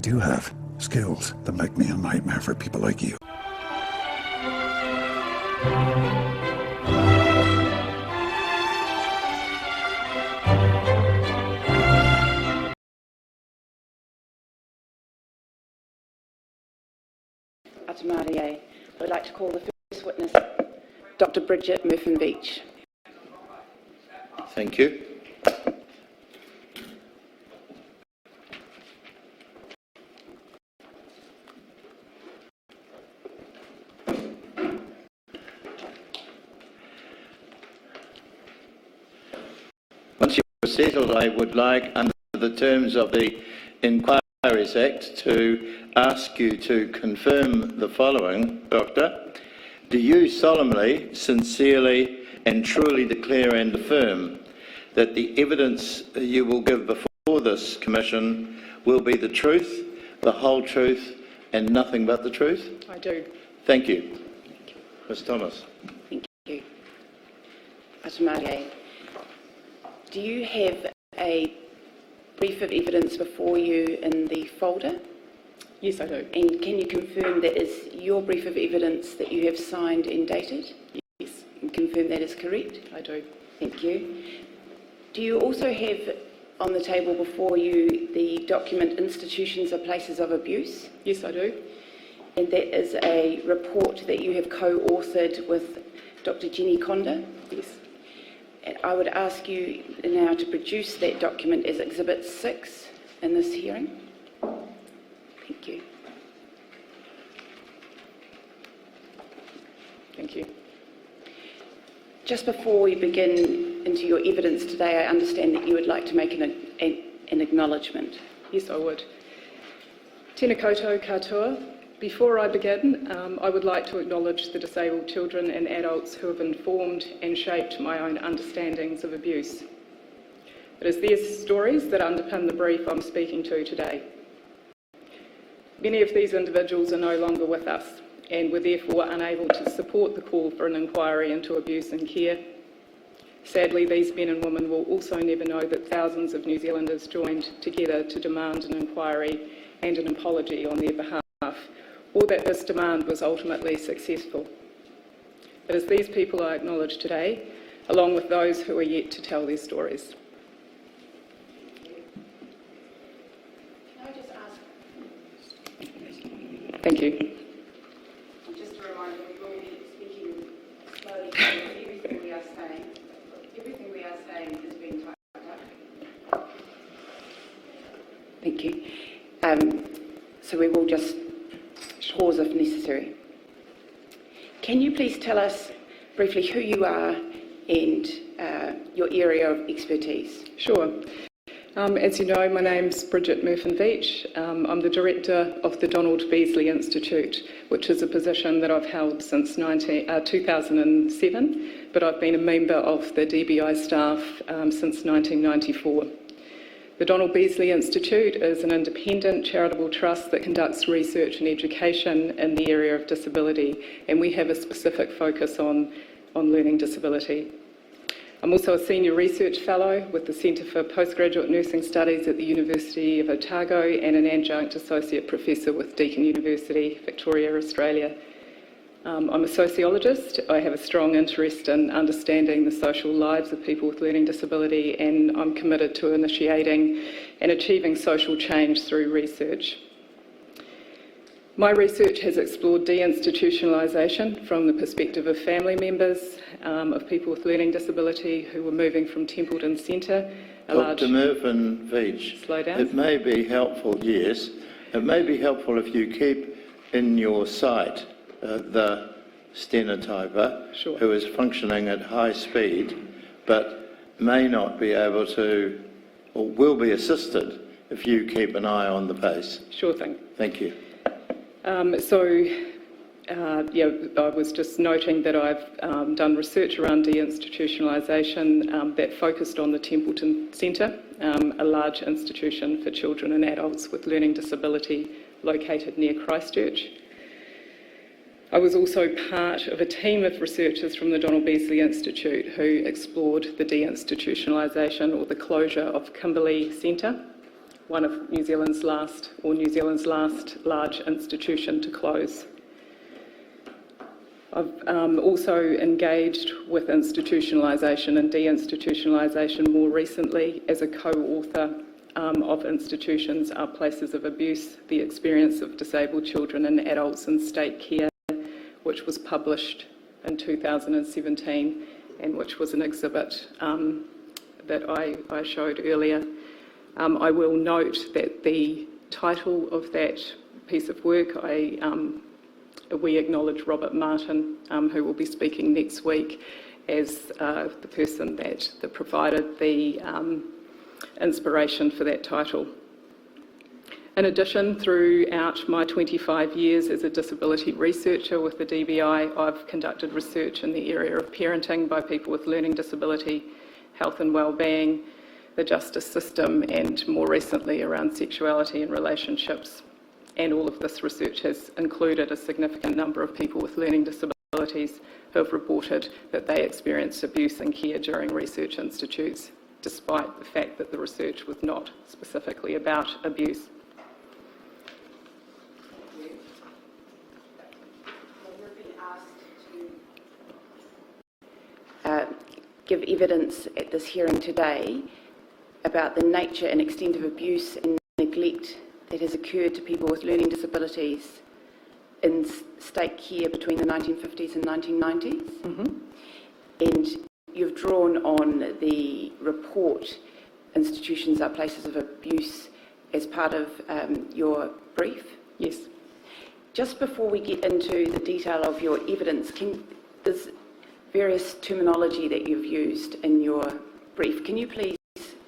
do have skills that make me a nightmare for people like you. Aotearoa. I would like to call the first witness, Dr. Brigit Mirfin Veitch. Thank you. Once you're settled, I would like, under the terms of the Inquiries Act, to ask you to confirm the following, Doctor. Do you solemnly, sincerely and truly declare and affirm that the evidence you will give before this Commission will be the truth, the whole truth and nothing but the truth? I do. Thank you. Ms Thomas. Thank you. Aotearoa. Do you have a brief of evidence before you in the folder? Yes, I do. And can you confirm that is your brief of evidence that you have signed and dated? Yes. And confirm that is correct? I do. Thank you. Do you also have on the table before you the document Institutions are Places of Abuse? Yes, I do. And that is a report that you have co-authored with Dr. Jenny Conda? Yes. And I would ask you now to produce that document as Exhibit 6 in this hearing. Thank you. Thank you. Just before we begin into your evidence today, I understand that you would like to make an acknowledgement. Yes, I would. Tēnā koutou katoa. Before I begin, I would like to acknowledge the disabled children and adults who have informed and shaped my own understandings of abuse. It is their stories that underpin the brief I'm speaking to today. Many of these individuals are no longer with us and were therefore unable to support the call for an inquiry into abuse and care. Sadly, these men and women will also never know that thousands of New Zealanders joined together to demand an inquiry and an apology on their behalf, or that this demand was ultimately successful. It is these people I acknowledge today, along with those who are yet to tell their stories. Can I just ask? Thank you. Just a reminder, we will be speaking slowly because everything we are saying is being typed up. Thank you. So we will just pause if necessary. Can you please tell us briefly who you are and your area of expertise? Sure. As you know, my name's Brigit Mirfin Veitch. I'm the director of the Donald Beasley Institute, which is a position that I've held since 2007, but I've been a member of the DBI staff since 1994. The Donald Beasley Institute is an independent charitable trust that conducts research and education in the area of disability, and we have a specific focus on learning disability. I'm also a senior research fellow with the Centre for Postgraduate Nursing Studies at the University of Otago and an adjunct associate professor with Deakin University, Victoria, Australia. I'm a sociologist. I have a strong interest in understanding the social lives of people with learning disability, and I'm committed to initiating and achieving social change through research. My research has explored deinstitutionalisation from the perspective of family members of people with learning disability who were moving from Templeton Centre. Dr. Mirfin Veitch, slow down. It may be helpful, yes, it may be helpful if you keep in your sight the stenotyper, sure, who is functioning at high speed but may not be able to, or will be assisted if you keep an eye on the pace. Sure thing. Thank you. I was just noting that I've done research around deinstitutionalisation that focused on the Templeton Centre, a large institution for children and adults with learning disability located near Christchurch. I was also part of a team of researchers from the Donald Beasley Institute who explored the deinstitutionalisation or the closure of Kimberley Centre, one of New Zealand's last large institution to close. I've also engaged with institutionalisation and deinstitutionalisation more recently as a co-author of Institutions Are Places of Abuse, the Experience of Disabled Children and Adults in State Care, which was published in 2017 and which was an exhibit that I showed earlier. I will note that the title of that piece of work, we acknowledge Robert Martin, who will be speaking next week, as the person that provided the inspiration for that title. In addition, throughout my 25 years as a disability researcher with the DBI, I've conducted research in the area of parenting by people with learning disability, health and wellbeing, the justice system, and more recently around sexuality and relationships. And all of this research has included a significant number of people with learning disabilities who have reported that they experienced abuse in care during research institutes, despite the fact that the research was not specifically about abuse. Give evidence at this hearing today about the nature and extent of abuse and neglect that has occurred to people with learning disabilities in state care between the 1950s and 1990s. Mm-hmm. And you've drawn on the report, Institutions Are Places of Abuse, as part of your brief. Yes. Just before we get into the detail of your evidence, there's various terminology that you've used in your brief. Can you please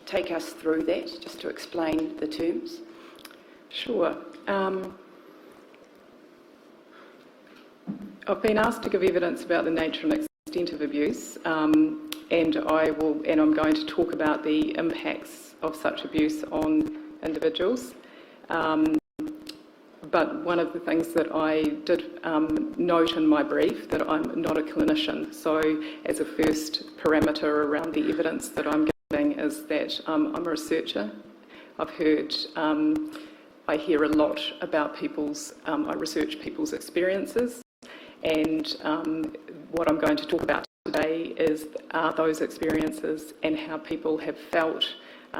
take us through that, just to explain the terms? Sure. I've been asked to give evidence about the nature and extent of abuse, and I'm going to talk about the impacts of such abuse on individuals. But one of the things that I did note in my brief, that I'm not a clinician. So as a first parameter around the evidence that I'm giving is that I'm a researcher. I've heard, I hear a lot about I research people's experiences, and what I'm going to talk about today are those experiences and how people have felt,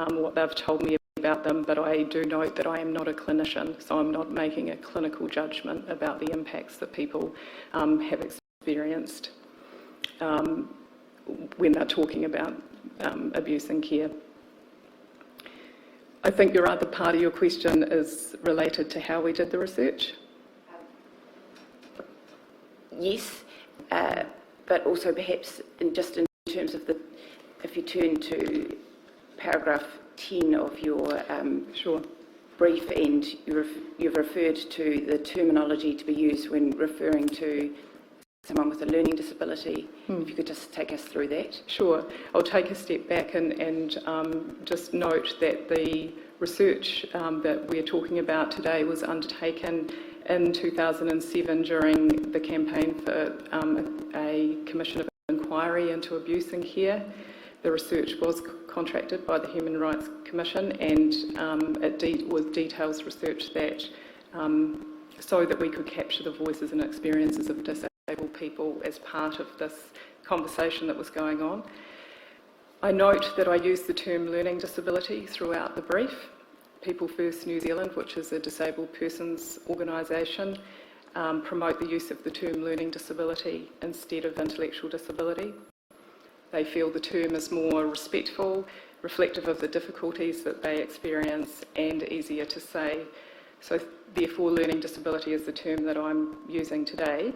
what they've told me about them, but I do note that I am not a clinician, so I'm not making a clinical judgment about the impacts that people have experienced when they're talking about abuse in care. I think your other part of your question is related to how we did the research. Yes, but also perhaps in terms of if you turn to paragraph 10 of your Sure. brief, and you've referred to the terminology to be used when referring to someone with a learning disability. If you could just take us through that. Sure. I'll take a step back and just note that the research that we're talking about today was undertaken in 2007 during the campaign for a commission of inquiry into abuse in care. The research was contracted by the Human Rights Commission, and it was details research that so that we could capture the voices and experiences of disabled people as part of this conversation that was going on. I note that I use the term learning disability throughout the brief. People First New Zealand, which is a disabled persons organisation, promote the use of the term learning disability instead of intellectual disability. They feel the term is more respectful, reflective of the difficulties that they experience, and easier to say. So therefore, learning disability is the term that I'm using today,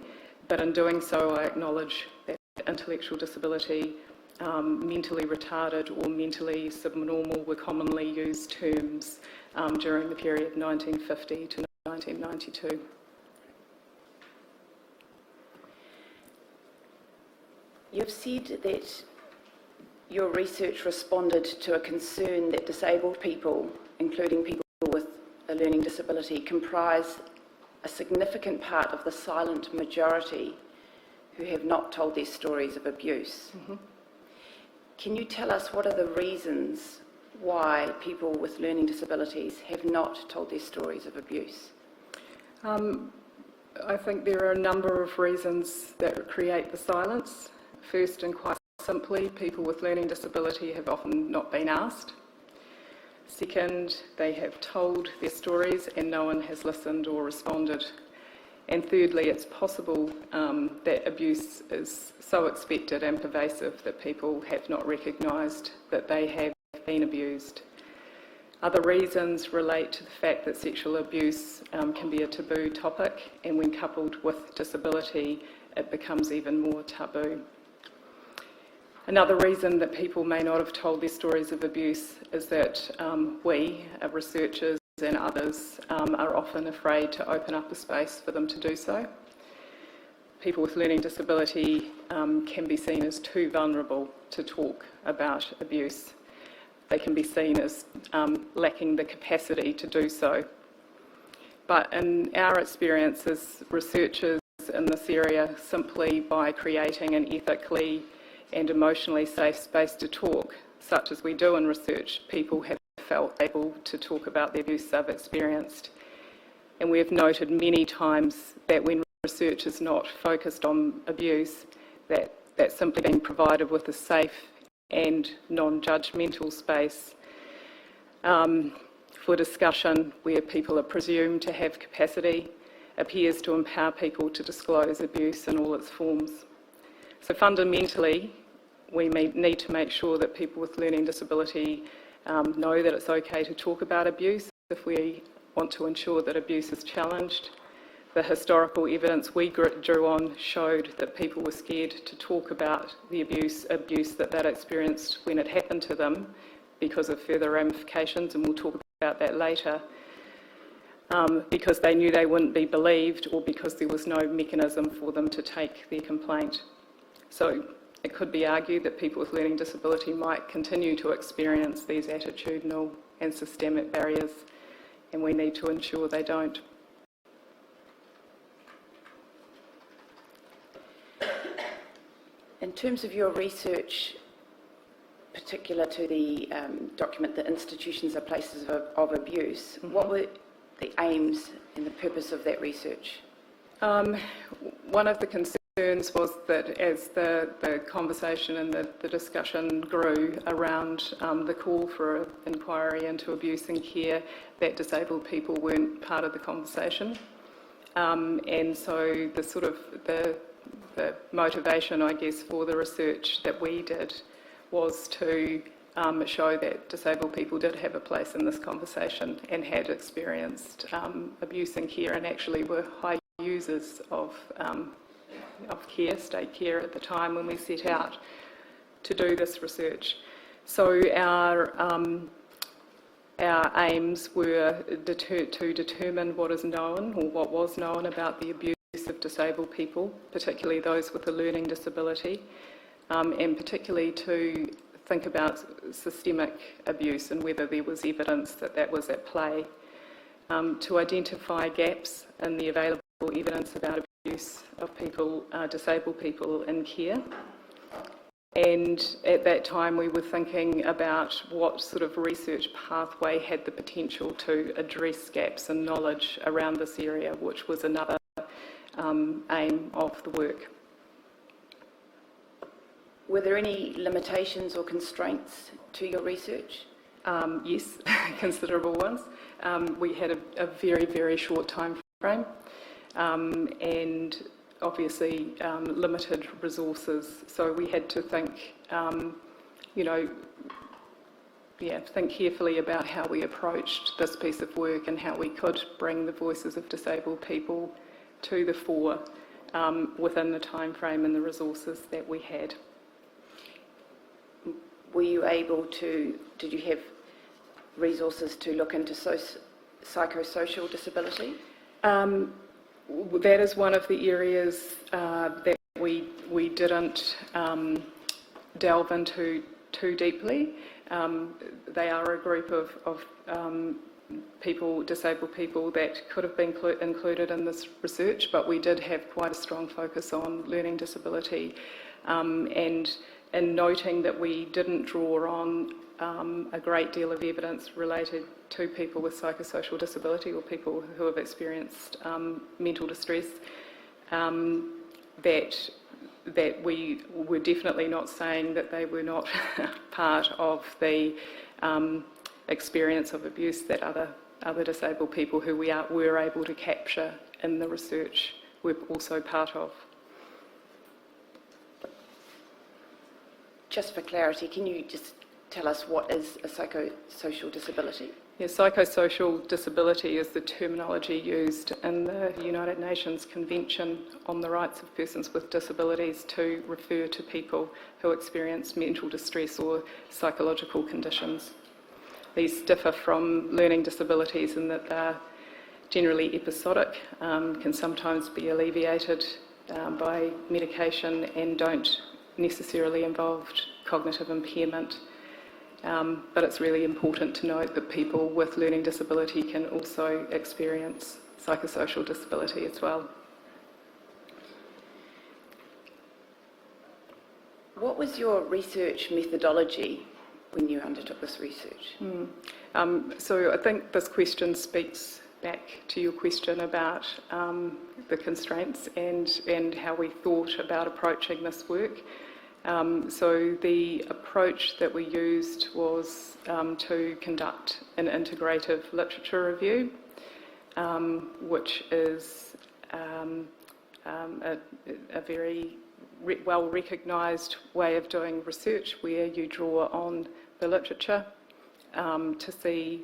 but in doing so I acknowledge that intellectual disability, mentally retarded or mentally subnormal were commonly used terms during the period 1950 to 1992. You've said that your research responded to a concern that disabled people, including people with a learning disability, comprise a significant part of the silent majority who have not told their stories of abuse. Mm-hmm. Can you tell us what are the reasons why people with learning disabilities have not told their stories of abuse? I think there are a number of reasons that create the silence. First, and quite simply, people with learning disability have often not been asked. Second, they have told their stories and no one has listened or responded. And thirdly, it's possible that abuse is so expected and pervasive that people have not recognised that they have been abused. Other reasons relate to the fact that sexual abuse can be a taboo topic, and when coupled with disability, it becomes even more taboo. Another reason that people may not have told their stories of abuse is that we, researchers and others, are often afraid to open up a space for them to do so. People with learning disability can be seen as too vulnerable to talk about abuse. They can be seen as lacking the capacity to do so. But in our experience as researchers in this area, simply by creating an ethically and emotionally safe space to talk, such as we do in research, people have felt able to talk about the abuse they've experienced. And we have noted many times that when research is not focused on abuse, that's simply being provided with a safe and non-judgmental space for discussion where people are presumed to have capacity, appears to empower people to disclose abuse in all its forms. So fundamentally, we need to make sure that people with learning disability know that it's okay to talk about abuse if we want to ensure that abuse is challenged. The historical evidence we drew on showed that people were scared to talk about the abuse that they'd experienced when it happened to them because of further ramifications, and we'll talk about that later, because they knew they wouldn't be believed or because there was no mechanism for them to take their complaint. So it could be argued that people with learning disability might continue to experience these attitudinal and systemic barriers, and we need to ensure they don't. In terms of your research, particular to the document, The Institutions Are Places of Abuse, what were the aims and the purpose of that research? One of the concerns was that as the conversation and the discussion grew around the call for an inquiry into abuse and care, that disabled people weren't part of the conversation. And so the motivation, I guess, for the research that we did was to show that disabled people did have a place in this conversation and had experienced abuse and care, and actually were high users of care, state care at the time when we set out to do this research. So our aims were to determine what is known, or what was known, about the abuse of disabled people, particularly those with a learning disability, and particularly to think about systemic abuse and whether there was evidence that that was at play, to identify gaps in the available evidence about abuse of people, disabled people in care. And at that time we were thinking about what sort of research pathway had the potential to address gaps in knowledge around this area, which was another aim of the work. Were there any limitations or constraints to your research? Yes, considerable ones. We had a very, very short time frame and obviously limited resources. So we had to think, think carefully about how we approached this piece of work and how we could bring the voices of disabled people to the fore within the time frame and the resources that we had. Were you able to, did you have resources to look into psychosocial disability? That is one of the areas that we didn't delve into too deeply. They are a group of people, disabled people, that could have been included in this research, but we did have quite a strong focus on learning disability, and in noting that we didn't draw on a great deal of evidence related to people with psychosocial disability or people who have experienced mental distress, that we were definitely not saying that they were not part of the experience of abuse that other disabled people who we were able to capture in the research were also part of. Just for clarity, can you just tell us what is a psychosocial disability? Yeah, psychosocial disability is the terminology used in the United Nations Convention on the Rights of Persons with Disabilities to refer to people who experience mental distress or psychological conditions. These differ from learning disabilities in that they're generally episodic, can sometimes be alleviated by medication and don't necessarily involve cognitive impairment. But it's really important to note that people with learning disability can also experience psychosocial disability as well. What was your research methodology when you undertook this research? So I think this question speaks back to your question about the constraints and how we thought about approaching this work. So the approach that we used was to conduct an integrative literature review, which is a very well recognised way of doing research, where you draw on the literature to see,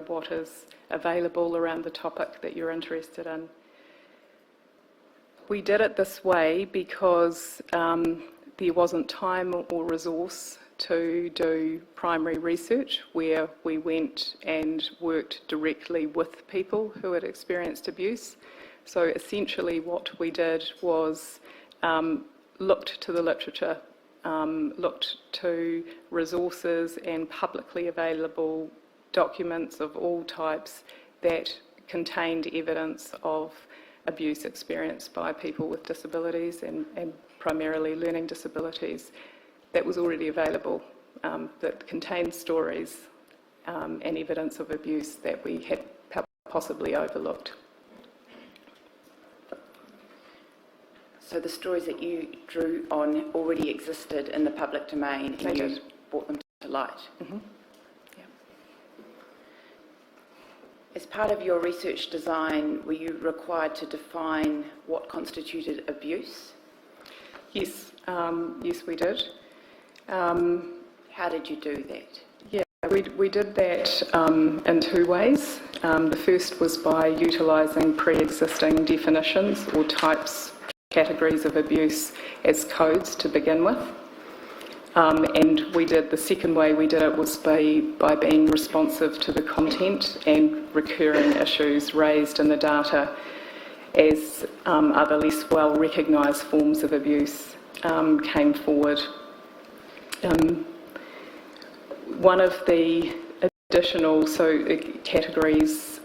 what is available around the topic that you're interested in. We did it this way because there wasn't time or resource to do primary research where we went and worked directly with people who had experienced abuse. So essentially what we did was looked to the literature, looked to resources and publicly available documents of all types that contained evidence of abuse experienced by people with disabilities and primarily learning disabilities that was already available, that contained stories and evidence of abuse that we had possibly overlooked. So the stories that you drew on already existed in the public domain and you brought them to light? Mm-hmm. Yeah. As part of your research design, were you required to define what constituted abuse? Yes, yes we did. How did you do that? Yeah, we did that in two ways. The first was by utilising pre-existing definitions or types, categories of abuse as codes to begin with. And the second way we did it was by being responsive to the content and recurring issues raised in the data as other less well recognised forms of abuse came forward. One of the additional categories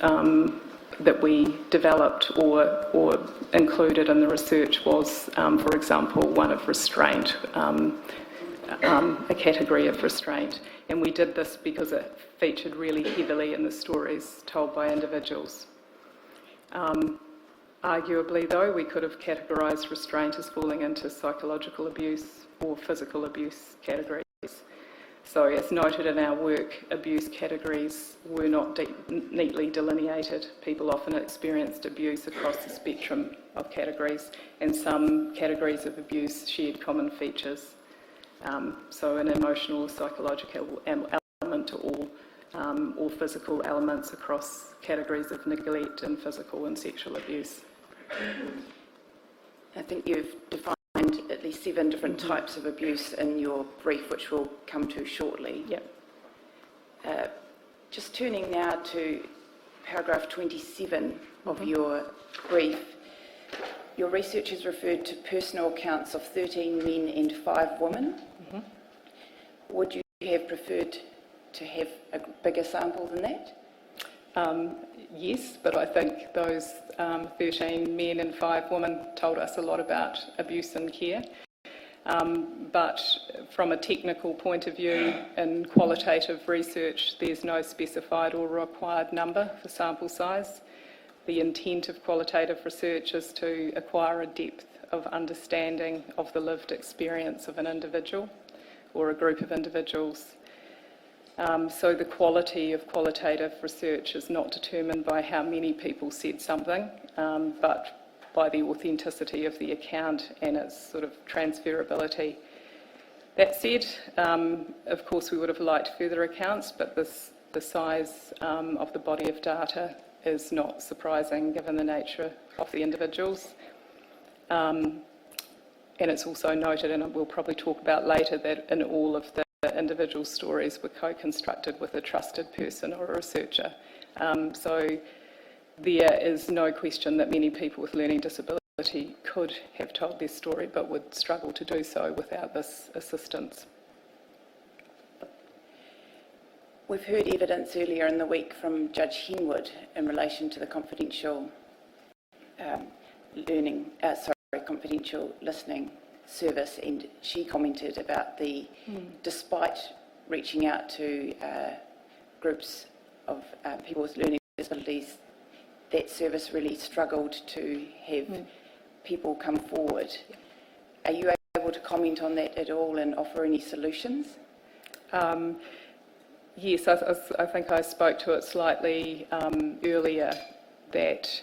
that we developed or included in the research was, for example, one of restraint, a category of restraint. And we did this because it featured really heavily in the stories told by individuals. Arguably, though, we could have categorised restraint as falling into psychological abuse or physical abuse categories. So, as noted in our work, abuse categories were not neatly delineated. People often experienced abuse across the spectrum of categories, and some categories of abuse shared common features. So, an emotional or psychological element to all physical elements across categories of neglect and physical and sexual abuse. I think you've defined at least 7 different types of abuse in your brief, which we'll come to shortly. Yep. Just turning now to paragraph 27 of your brief, your research has referred to personal accounts of 13 men and 5 women. Would you have preferred to have a bigger sample than that? Yes, but I think those 13 men and 5 women told us a lot about abuse and care. But from a technical point of view, in qualitative research, there's no specified or required number for sample size. The intent of qualitative research is to acquire a depth of understanding of the lived experience of an individual or a group of individuals. So the quality of qualitative research is not determined by how many people said something, but by the authenticity of the account and its sort of transferability. That said, of course we would have liked further accounts, but the size of the body of data is not surprising given the nature of the individuals. And it's also noted, and we'll probably talk about later, that in all of the individual stories were co-constructed with a trusted person or a researcher. So there is no question that many people with learning disability could have told their story but would struggle to do so without this assistance. We've heard evidence earlier in the week from Judge Henwood in relation to the confidential confidential listening service, and she commented about despite reaching out to groups of people with learning disabilities, that service really struggled to have people come forward. Are you able to comment on that at all and offer any solutions? Yes, I think I spoke to it slightly earlier, that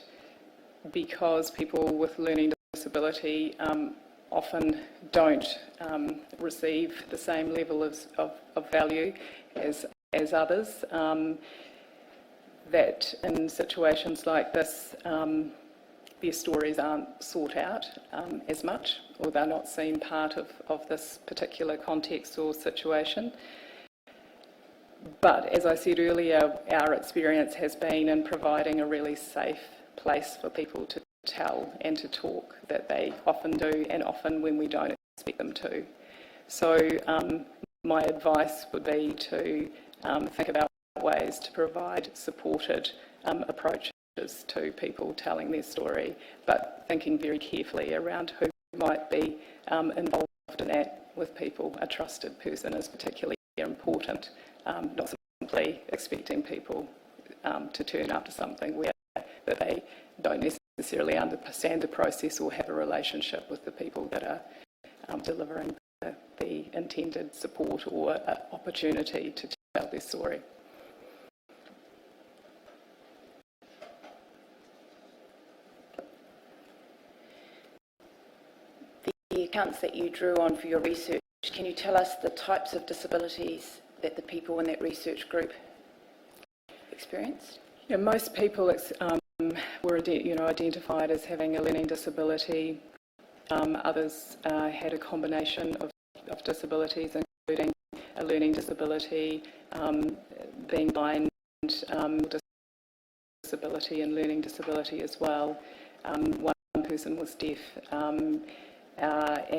because people with learning disability often don't receive the same level of value as others, that in situations like this their stories aren't sought out as much, or they're not seen part of this particular context or situation. But as I said earlier, our experience has been in providing a really safe place for people to tell and to talk, that they often do, and often when we don't expect them to. So my advice would be to think about ways to provide supported approaches to people telling their story, but thinking very carefully around who might be involved in that with people. A trusted person is particularly important, not simply expecting people to turn up to something where that they don't necessarily understand the process or have a relationship with the people that are delivering the intended support or opportunity to tell their story. The accounts that you drew on for your research, can you tell us the types of disabilities that the people in that research group experienced? Yeah, most people were identified as having a learning disability. Others had a combination of disabilities, including a learning disability, being blind, disability and learning disability as well. One person was deaf, and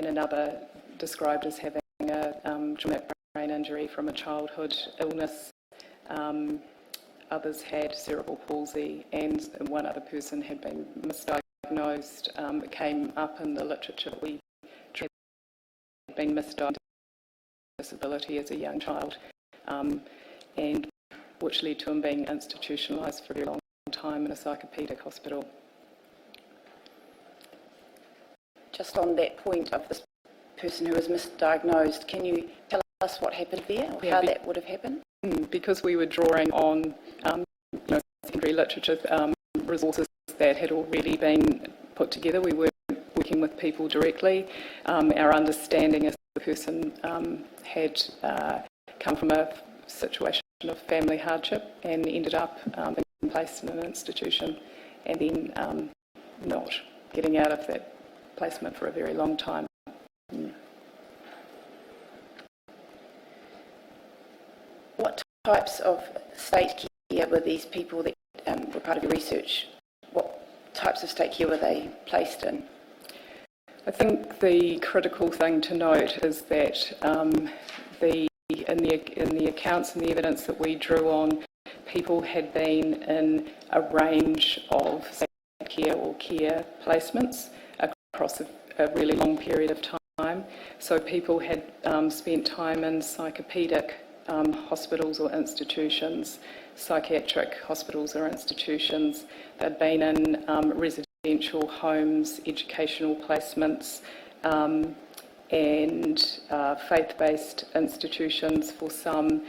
another described as having a traumatic brain injury from a childhood illness. Others had cerebral palsy, and one other person had been misdiagnosed. It came up in the literature that we had been misdiagnosed with disability as a young child, and which led to him being institutionalised for a very long time in a psychopaedic hospital. Just on that point of this person who was misdiagnosed, can you tell us what happened there, or how that would have happened? Because we were drawing on secondary literature resources that had already been put together, we weren't working with people directly. Our understanding is the person had come from a situation of family hardship and ended up being placed in an institution, and then not getting out of that placement for a very long time. What types of state care were these people that were part of your research? What types of state care were they placed in? I think the critical thing to note is that in the accounts and the evidence that we drew on, people had been in a range of state care or care placements across a really long period of time. So people had spent time in psychopedic hospitals or institutions, psychiatric hospitals or institutions. They'd been in residential homes, educational placements, and faith-based institutions for some,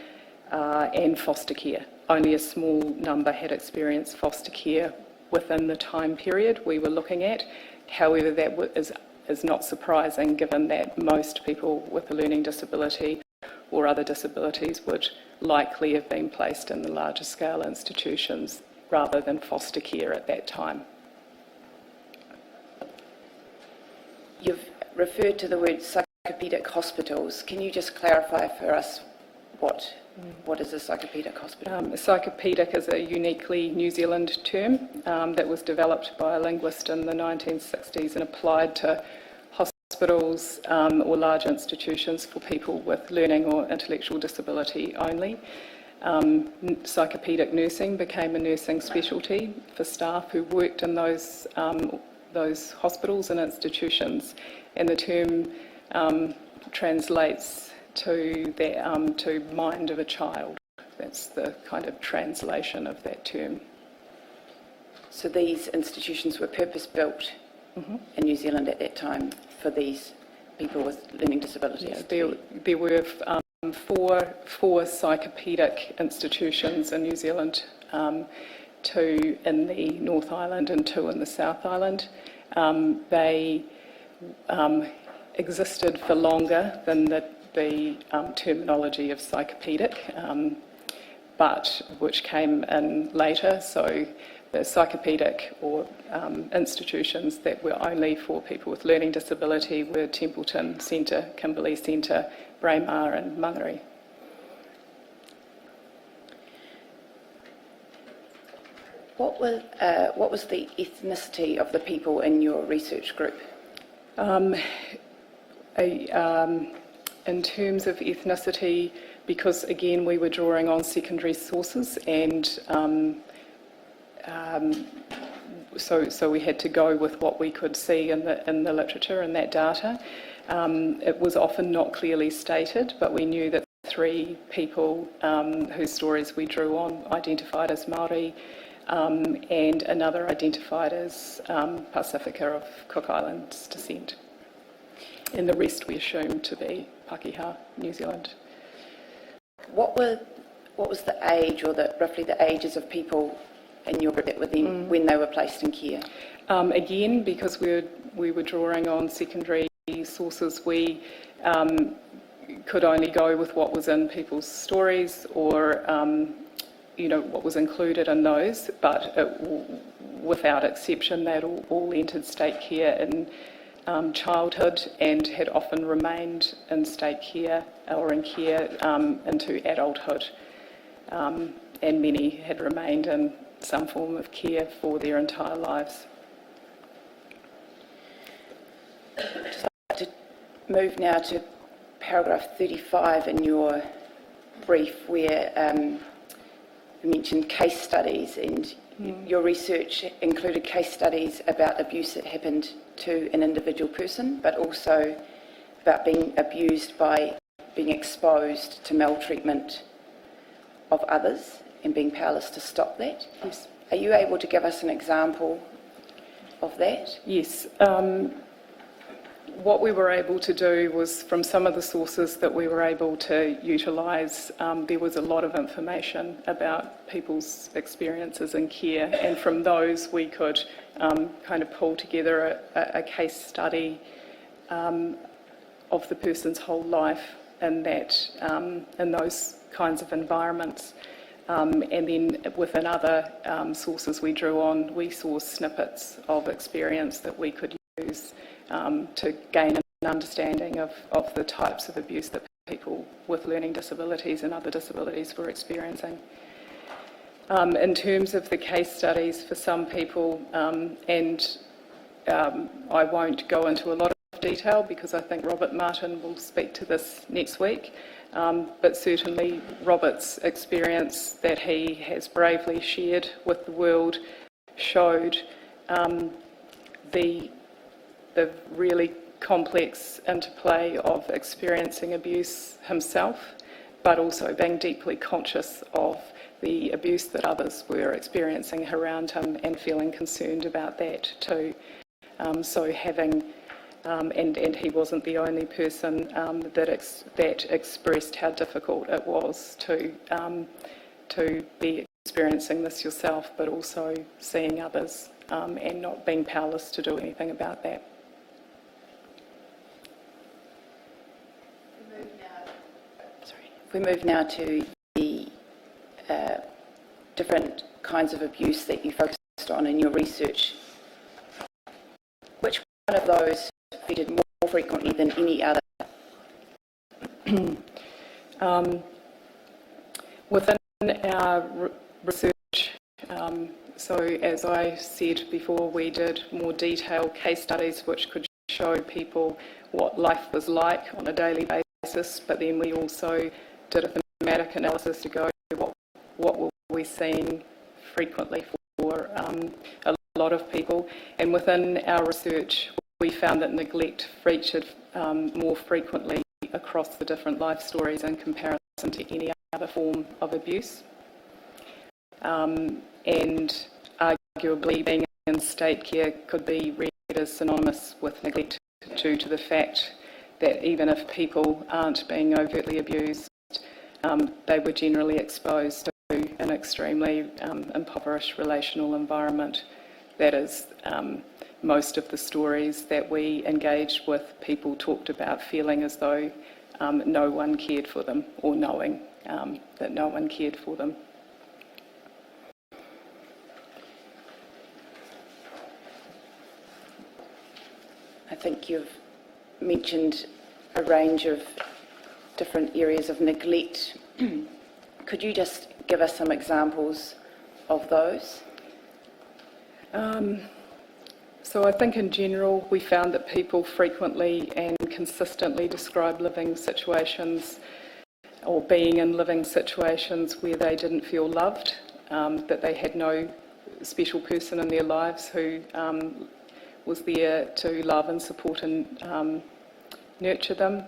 and foster care. Only a small number had experienced foster care within the time period we were looking at. However, that is not surprising, given that most people with a learning disability or other disabilities would likely have been placed in the larger scale institutions rather than foster care at that time. You've referred to the word psychopedic hospitals. Can you just clarify for us what is a psychopedic hospital? Psychopedic is a uniquely New Zealand term that was developed by a linguist in the 1960s and applied to hospitals or large institutions for people with learning or intellectual disability only. Psychopedic nursing became a nursing specialty for staff who worked in those hospitals and institutions, and the term translates to mind of a child. That's the kind of translation of that term. So these institutions were purpose-built in New Zealand at that time for these people with learning disabilities? Yeah, there were four psychopedic institutions in New Zealand, 2 in the North Island and 2 in the South Island. They existed for longer than the terminology of psychopedic, but which came in later. So the psychopedic or institutions that were only for people with learning disability were Templeton Centre, Kimberley Centre, Braemar and Mangere. What was the ethnicity of the people in your research group? In terms of ethnicity, because again we were drawing on secondary sources, and so we had to go with what we could see in the literature and that data. It was often not clearly stated, but we knew that 3 people whose stories we drew on identified as Māori, and another identified as Pacifica of Cook Islands descent. And the rest we assumed to be Pakeha, New Zealand. What was the age, or roughly the ages of people in your group that were then when they were placed in care? Again, because we were drawing on secondary sources, we could only go with what was in people's stories or what was included in those, but without exception, they'd all entered state care in childhood and had often remained in state care or in care into adulthood, and many had remained in some form of care for their entire lives. I'd just like to move now to paragraph 35 in your brief, where you mentioned case studies, and your research included case studies about abuse that happened to an individual person, but also about being abused by being exposed to maltreatment of others and being powerless to stop that. Yes. Are you able to give us an example of that? Yes. What we were able to do was, from some of the sources that we were able to utilise, there was a lot of information about people's experiences in care, and from those we could kind of pull together a case study of the person's whole life in those kinds of environments. And then within other sources we drew on, we saw snippets of experience that we could use to gain an understanding of the types of abuse that people with learning disabilities and other disabilities were experiencing. In terms of the case studies for some people, and I won't go into a lot of detail because I think Robert Martin will speak to this next week, but certainly Robert's experience that he has bravely shared with the world showed the really complex interplay of experiencing abuse himself, but also being deeply conscious of the abuse that others were experiencing around him and feeling concerned about that too. So having, and he wasn't the only person that expressed how difficult it was to be experiencing this yourself, but also seeing others and not being powerless to do anything about that. If we move now to the different kinds of abuse that you focused on in your research, which one of those featured more frequently than any other? Within our research, so as I said before, we did more detailed case studies which could show people what life was like on a daily basis, but then we also did a thematic analysis to go what were we seeing frequently for a lot of people. And within our research, we found that neglect featured more frequently across the different life stories in comparison to any other form of abuse. And arguably being in state care could be read as synonymous with neglect due to the fact that even if people aren't being overtly abused, they were generally exposed to an extremely impoverished relational environment. That is, most of the stories that we engaged with, people talked about feeling as though no one cared for them, or knowing that no one cared for them. I think you've mentioned a range of different areas of neglect. Could you just give us some examples of those? So I think in general we found that people frequently and consistently describe living situations or being in living situations where they didn't feel loved, that they had no special person in their lives who was there to love and support and nurture them.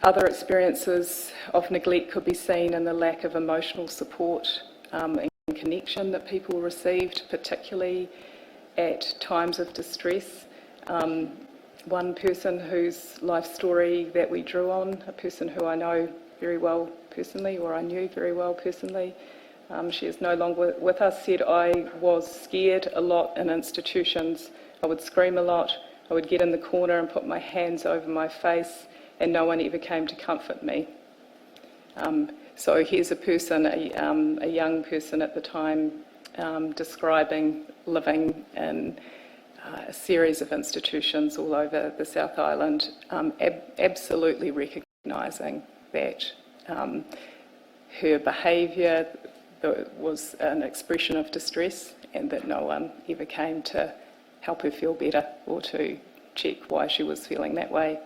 Other experiences of neglect could be seen in the lack of emotional support and connection that people received, particularly at times of distress. One person whose life story that we drew on, a person who I know very well personally, or I knew very well personally, she is no longer with us, said, "I was scared a lot in institutions. I would scream a lot. I would get in the corner and put my hands over my face, and no one ever came to comfort me." So here's a person, a young person at the time, describing living in a series of institutions all over the South Island, absolutely recognising that her behaviour was an expression of distress, and that no one ever came to help her feel better or to check why she was feeling that way.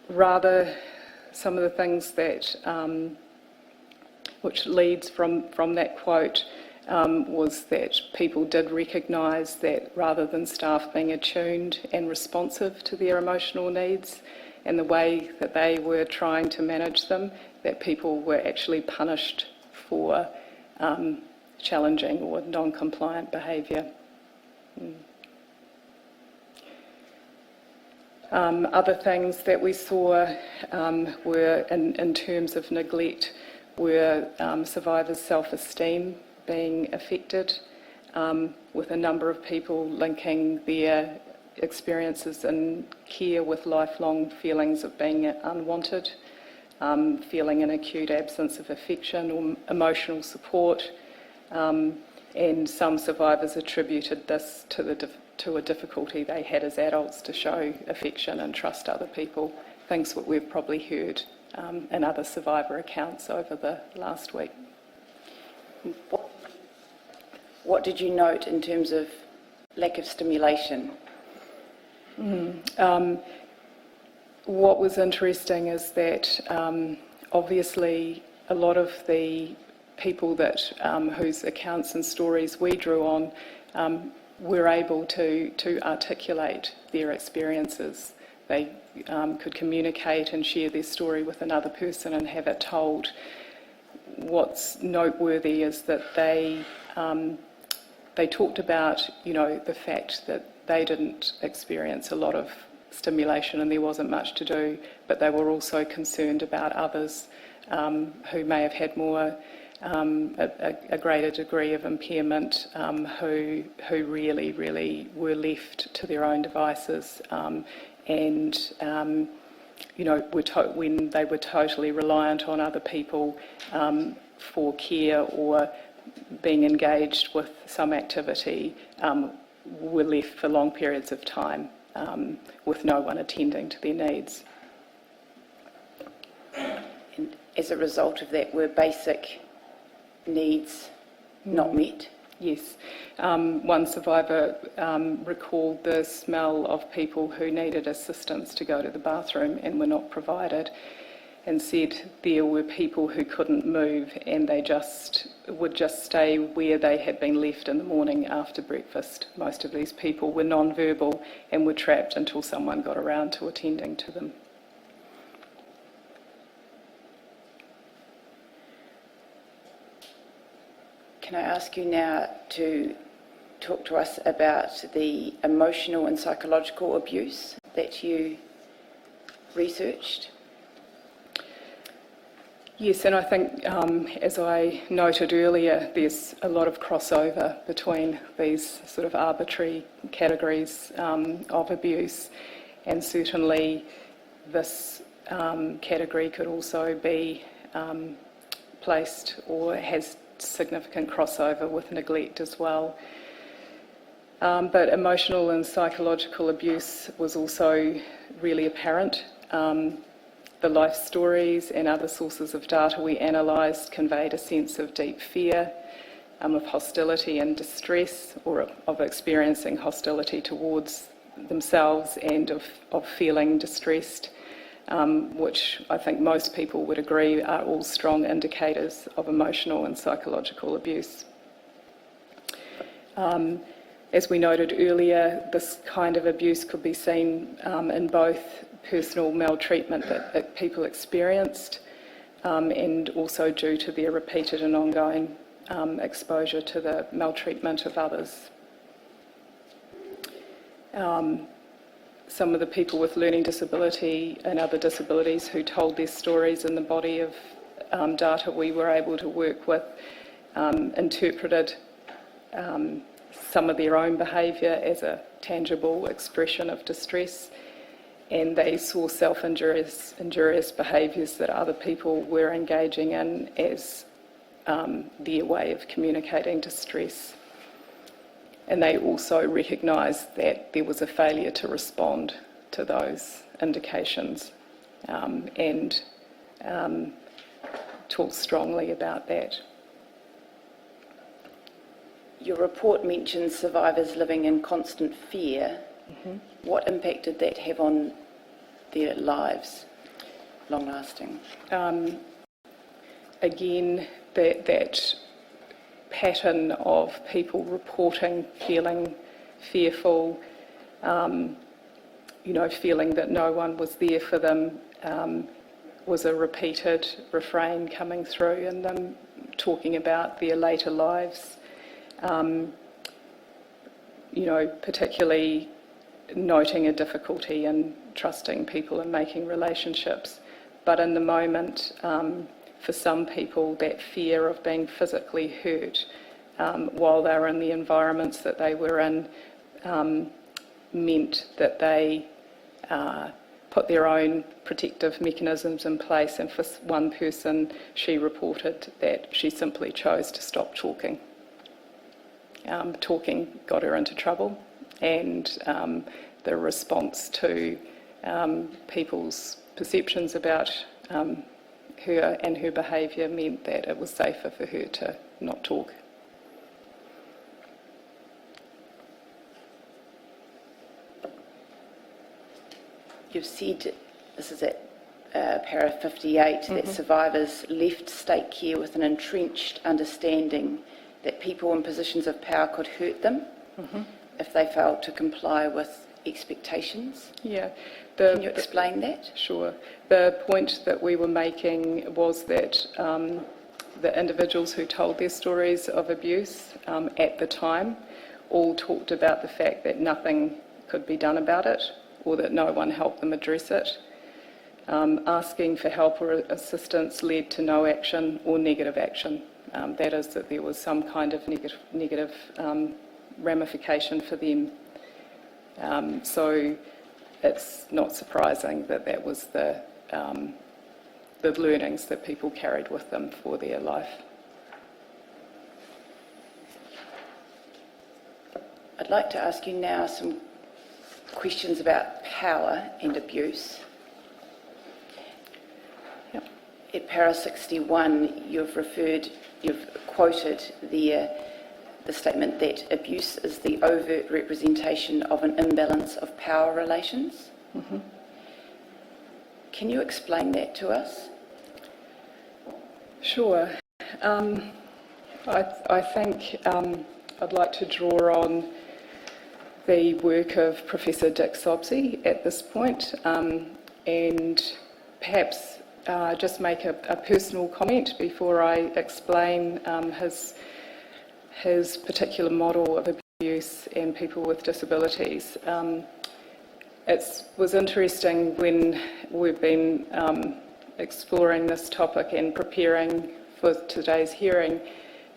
Rather, some of the things that, which leads from that quote, was that people did recognise that rather than staff being attuned and responsive to their emotional needs and the way that they were trying to manage them, that people were actually punished for challenging or non-compliant behaviour. Other things that we saw were, in terms of neglect, were survivors' self-esteem being affected, with a number of people linking their experiences in care with lifelong feelings of being unwanted, feeling an acute absence of affection or emotional support, and some survivors attributed this to a difficulty they had as adults to show affection and trust other people, things that we've probably heard in other survivor accounts over the last week. What did you note in terms of lack of stimulation? What was interesting is that obviously a lot of the people that whose accounts and stories we drew on were able to articulate their experiences. They could communicate and share their story with another person and have it told. What's noteworthy is that they talked about, the fact that they didn't experience a lot of stimulation and there wasn't much to do, but they were also concerned about others who may have had more, a greater degree of impairment, who really, really were left to their own devices, and when they were totally reliant on other people for care or being engaged with some activity, were left for long periods of time with no one attending to their needs. And as a result of that, were basic needs not met? Yes. One survivor recalled the smell of people who needed assistance to go to the bathroom and were not provided, and said there were people who couldn't move and they would just stay where they had been left in the morning after breakfast. Most of these people were non-verbal and were trapped until someone got around to attending to them. Can I ask you now to talk to us about the emotional and psychological abuse that you researched? Yes, and I think, as I noted earlier, there's a lot of crossover between these sort of arbitrary categories of abuse, and certainly this category could also be placed or has significant crossover with neglect as well. But emotional and psychological abuse was also really apparent. The life stories and other sources of data we analysed conveyed a sense of deep fear, of hostility and distress, or of experiencing hostility towards themselves and of feeling distressed, which I think most people would agree are all strong indicators of emotional and psychological abuse. As we noted earlier, this kind of abuse could be seen in both personal maltreatment that people experienced and also due to their repeated and ongoing exposure to the maltreatment of others. Some of the people with learning disability and other disabilities who told their stories in the body of data we were able to work with interpreted some of their own behaviour as a tangible expression of distress, and they saw injurious behaviours that other people were engaging in as their way of communicating distress. And they also recognised that there was a failure to respond to those indications and talked strongly about that. Your report mentions survivors living in constant fear. Mm-hmm. What impact did that have on their lives, long lasting? Again, that pattern of people reporting feeling fearful, feeling that no one was there for them, was a repeated refrain coming through in them talking about their later lives. Particularly noting a difficulty in trusting people and making relationships. But in the moment, for some people, that fear of being physically hurt while they were in the environments that they were in meant that they put their own protective mechanisms in place. And for one person, she reported that she simply chose to stop talking. Talking got her into trouble, and the response to people's perceptions about her and her behaviour meant that it was safer for her to not talk. You've said, this is at para 58, that survivors left state care with an entrenched understanding that people in positions of power could hurt them if they fail to comply with expectations. Yeah. Can you explain that? Sure. The point that we were making was that the individuals who told their stories of abuse at the time all talked about the fact that nothing could be done about it, or that no one helped them address it. Asking for help or assistance led to no action or negative action. That is, that there was some kind of negative ramification for them. So it's not surprising that that was the learnings that people carried with them for their life. I'd like to ask you now some questions about power and abuse. Yep. At para 61, you've quoted the statement that abuse is the overt representation of an imbalance of power relations. Mm-hmm. Can you explain that to us? Sure. I think I'd like to draw on the work of Professor Dick Sobsey at this point, and perhaps just make a personal comment before I explain his particular model of abuse and people with disabilities. It was interesting when we've been exploring this topic and preparing for today's hearing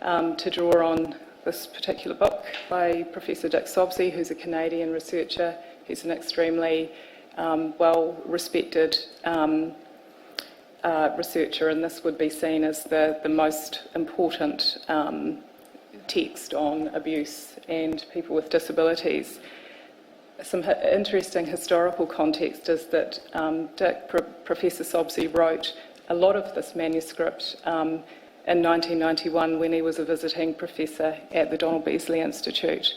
to draw on this particular book by Professor Dick Sobsey, who's a Canadian researcher. He's an extremely well-respected researcher, and this would be seen as the most important text on abuse and people with disabilities. Some interesting historical context is that Professor Sobsey wrote a lot of this manuscript in 1991 when he was a visiting professor at the Donald Beasley Institute.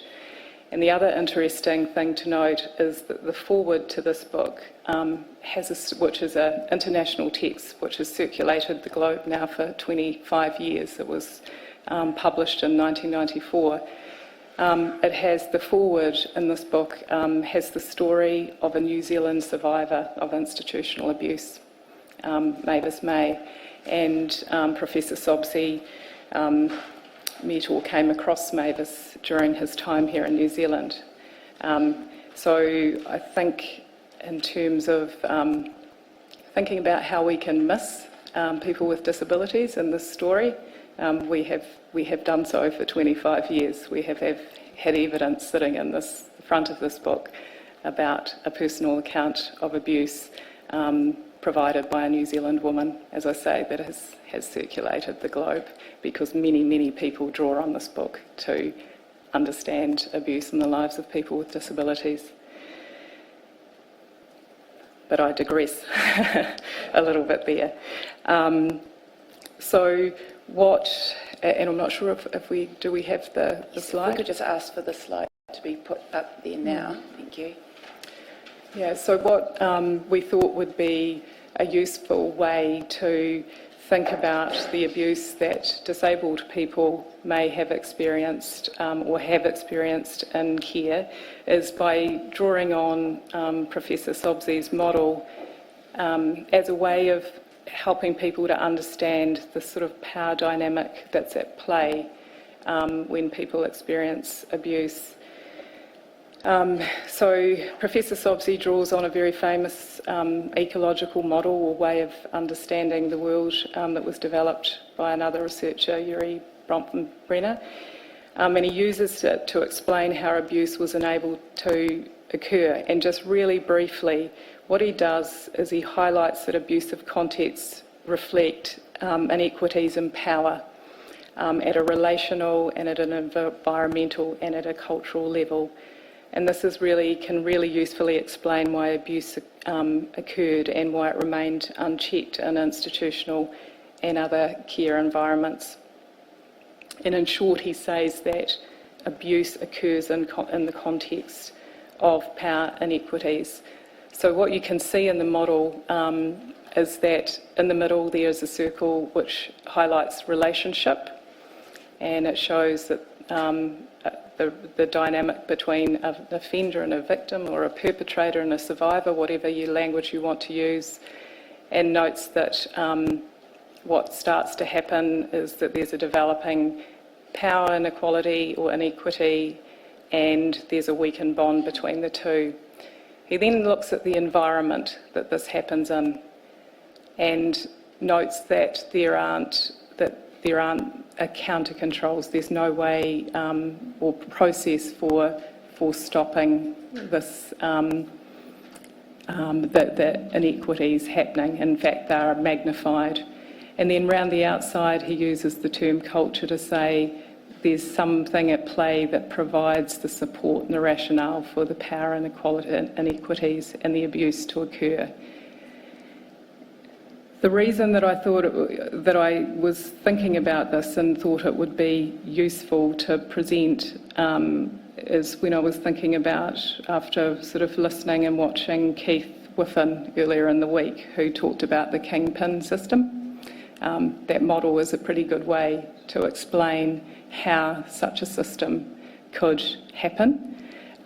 And the other interesting thing to note is that the foreword to this book, which is an international text which has circulated the globe now for 25 years. It was published in 1994. It has the foreword in this book, has the story of a New Zealand survivor of institutional abuse, Mavis May, and Professor Sobsey met or came across Mavis during his time here in New Zealand. So I think in terms of thinking about how we can miss people with disabilities in this story, we have done so for 25 years. We have had evidence sitting in the front of this book about a personal account of abuse provided by a New Zealand woman, as I say, that has circulated the globe, because many, many people draw on this book to understand abuse in the lives of people with disabilities. But I digress a little bit there. So what, and I'm not sure if we have the slide? If we could just ask for the slide to be put up there now. Thank you. Yeah, so what we thought would be a useful way to think about the abuse that disabled people may have experienced or have experienced in care is by drawing on Professor Sobsey's model as a way of helping people to understand the sort of power dynamic that's at play when people experience abuse. So Professor Sobsey draws on a very famous ecological model or way of understanding the world that was developed by another researcher, Yuri Bronfenbrenner, and he uses it to explain how abuse was enabled to occur. And just really briefly, what he does is he highlights that abusive contexts reflect inequities in power at a relational and at an environmental and at a cultural level. And this can really usefully explain why abuse occurred and why it remained unchecked in institutional and other care environments. And in short, he says that abuse occurs in the context of power inequities. So what you can see in the model is that in the middle there's a circle which highlights relationship, and it shows that the dynamic between an offender and a victim, or a perpetrator and a survivor, whatever language you want to use, and notes that what starts to happen is that there's a developing power inequality or inequity, and there's a weakened bond between the two. He then looks at the environment that this happens in and notes that there aren't counter controls. There's no way or process for stopping this, the inequities happening. In fact, they are magnified. And then round the outside, he uses the term culture to say there's something at play that provides the support and the rationale for the power inequities and the abuse to occur. The reason that I was thinking about this and thought it would be useful to present is when I was thinking about, after sort of listening and watching Keith Whiffen earlier in the week, who talked about the kingpin system. That model is a pretty good way to explain how such a system could happen.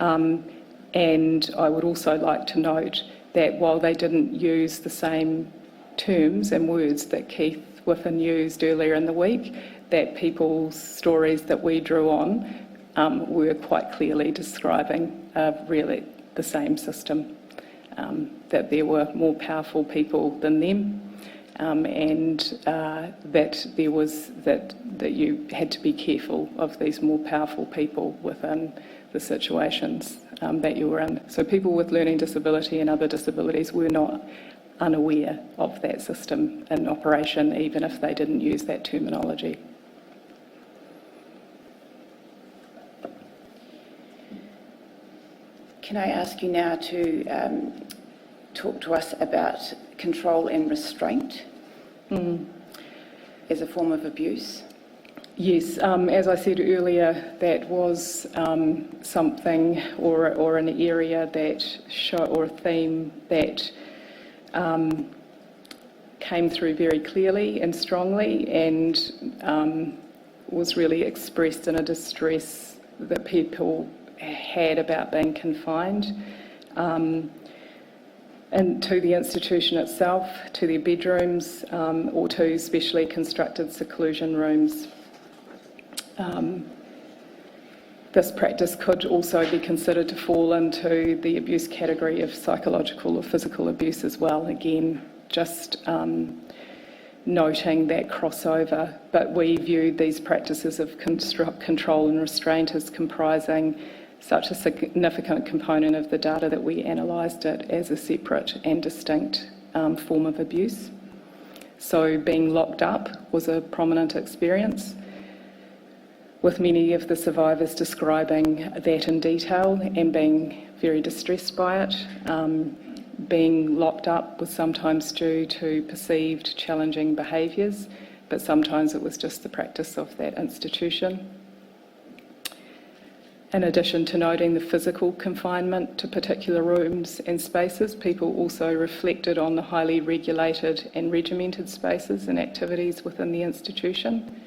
And I would also like to note that while they didn't use the same terms and words that Keith Whiffen used earlier in the week, that people's stories that we drew on were quite clearly describing really the same system, that there were more powerful people than them, and that there was that you had to be careful of these more powerful people within the situations that you were in. So people with learning disability and other disabilities were not unaware of that system in operation, even if they didn't use that terminology. Can I ask you now to talk to us about control and restraint as a form of abuse? Yes, as I said earlier, that was something or an area that or a theme that came through very clearly and strongly, and was really expressed in a distress that people had about being confined, and to the institution itself, to their bedrooms, or to specially constructed seclusion rooms. This practice could also be considered to fall into the abuse category of psychological or physical abuse as well. Again, just noting that crossover, but we viewed these practices of control and restraint as comprising such a significant component of the data that we analysed it as a separate and distinct form of abuse. So being locked up was a prominent experience, with many of the survivors describing that in detail and being very distressed by it. Being locked up was sometimes due to perceived challenging behaviours, but sometimes it was just the practice of that institution. In addition to noting the physical confinement to particular rooms and spaces, people also reflected on the highly regulated and regimented spaces and activities within the institution,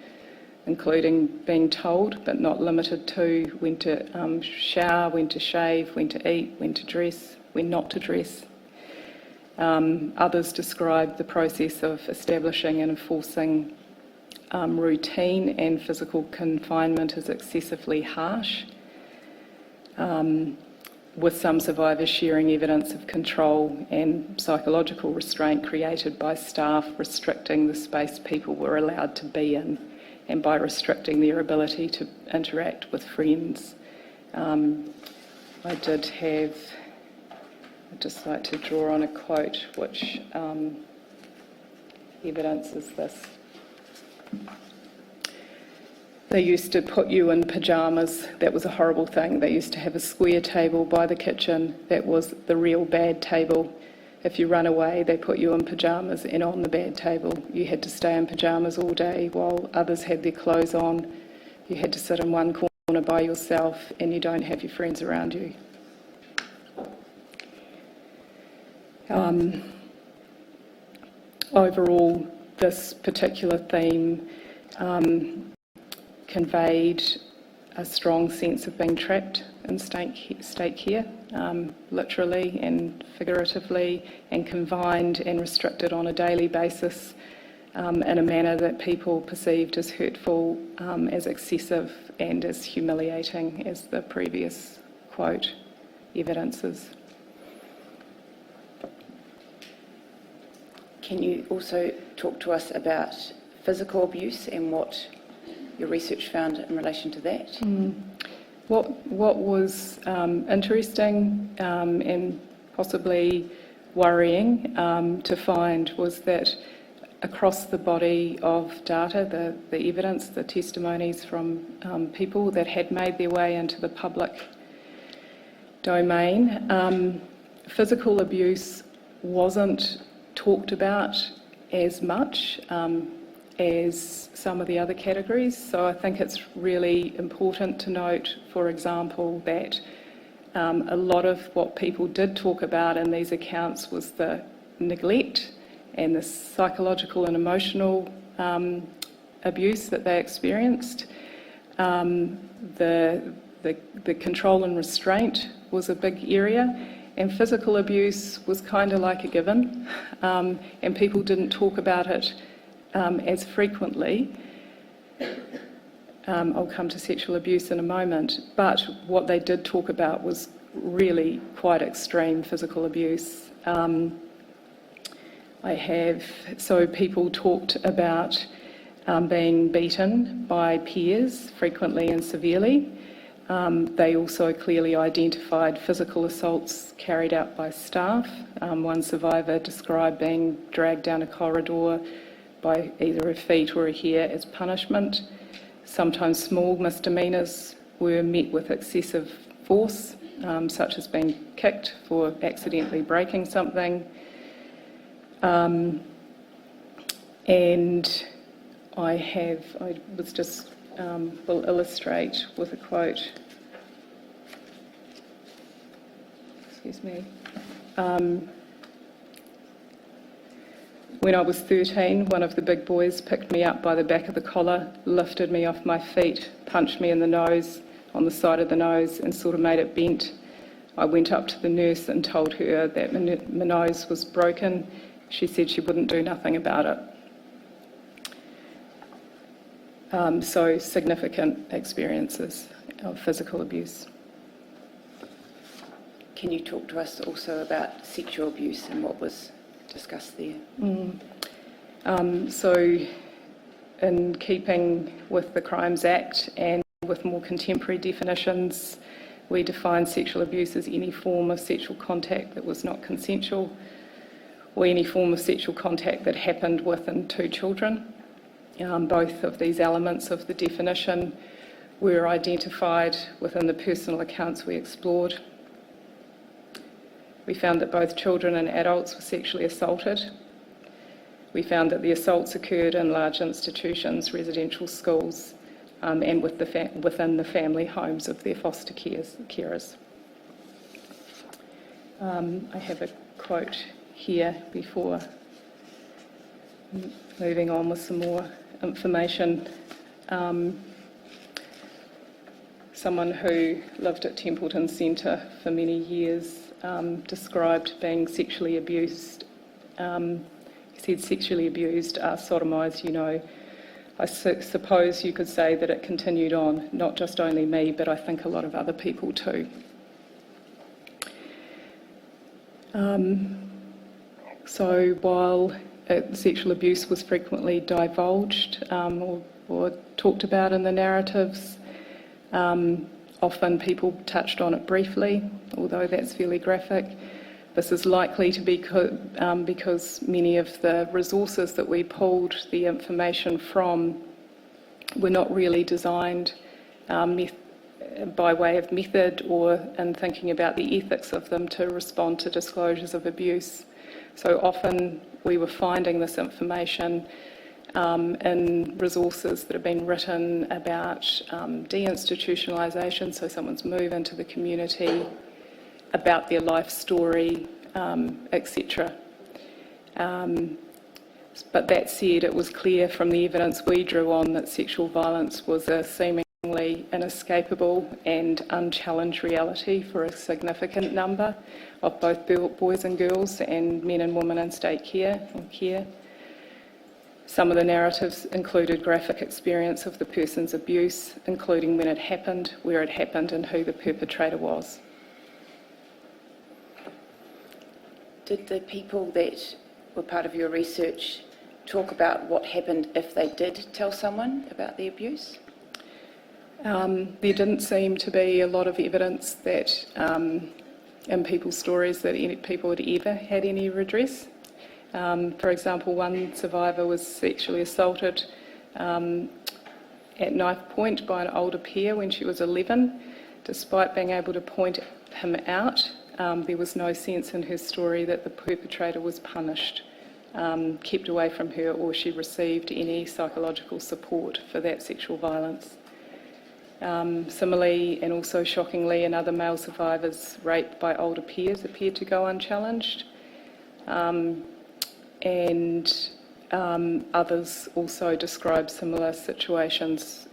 including being told, but not limited to, when to shower, when to shave, when to eat, when to dress, when not to dress. Others described the process of establishing and enforcing routine and physical confinement as excessively harsh, with some survivors sharing evidence of control and psychological restraint created by staff restricting the space people were allowed to be in, and by restricting their ability to interact with friends. I'd just like to draw on a quote, which evidences this. They used to put you in pyjamas. That was a horrible thing. They used to have a square table by the kitchen. That was the real bad table. If you run away, they put you in pyjamas, and on the bad table, you had to stay in pyjamas all day while others had their clothes on. You had to sit in one corner by yourself, and you don't have your friends around you. Overall, this particular theme conveyed a strong sense of being trapped in state care, literally and figuratively, and confined and restricted on a daily basis in a manner that people perceived as hurtful, as excessive and as humiliating, as the previous quote evidences. Can you also talk to us about physical abuse and what your research found in relation to that? What was interesting and possibly worrying to find was that across the body of data, the evidence, the testimonies from people that had made their way into the public domain, physical abuse wasn't talked about as much as some of the other categories. So I think it's really important to note, for example, that a lot of what people did talk about in these accounts was the neglect and the psychological and emotional abuse that they experienced. The control and restraint was a big area, and physical abuse was kind of like a given, and people didn't talk about it as frequently. I'll come to sexual abuse in a moment, but what they did talk about was really quite extreme physical abuse. So people talked about being beaten by peers frequently and severely. They also clearly identified physical assaults carried out by staff. One survivor described being dragged down a corridor by either her feet or her hair as punishment. Sometimes small misdemeanours were met with excessive force, such as being kicked for accidentally breaking something. And will illustrate with a quote. Excuse me. When I was 13, one of the big boys picked me up by the back of the collar, lifted me off my feet, punched me in the nose, on the side of the nose, and sort of made it bent. I went up to the nurse and told her that my nose was broken. She said she wouldn't do nothing about it. So significant experiences of physical abuse. Can you talk to us also about sexual abuse and what was discussed there? So in keeping with the Crimes Act and with more contemporary definitions, we define sexual abuse as any form of sexual contact that was not consensual, or any form of sexual contact that happened within two children. Both of these elements of the definition were identified within the personal accounts we explored. We found that both children and adults were sexually assaulted. We found that the assaults occurred in large institutions, residential schools, and within the family homes of their foster carers. I have a quote here before moving on with some more information. Someone who lived at Templeton Centre for many years described being sexually abused. He said, sexually abused, sodomised, I suppose you could say that it continued on, not just only me, but I think a lot of other people too. So while sexual abuse was frequently divulged or talked about in the narratives, often people touched on it briefly, although that's fairly graphic. This is likely to be because many of the resources that we pulled the information from were not really designed by way of method or in thinking about the ethics of them to respond to disclosures of abuse. So often we were finding this information in resources that have been written about deinstitutionalisation, so someone's move into the community, about their life story, etc. But that said, it was clear from the evidence we drew on that sexual violence was a seemingly essentially inescapable and unchallenged reality for a significant number of both boys and girls and men and women in state care or care. Some of the narratives included graphic experience of the person's abuse, including when it happened, where it happened, and who the perpetrator was. Did the people that were part of your research talk about what happened if they did tell someone about the abuse? There didn't seem to be a lot of evidence that in people's stories that any people had ever had any redress. For example, one survivor was sexually assaulted at knife point by an older peer when she was 11. Despite being able to point him out, there was no sense in her story that the perpetrator was punished, kept away from her, or she received any psychological support for that sexual violence. Similarly, and also shockingly, another male survivors raped by older peers appeared to go unchallenged. And others also describe similar situations,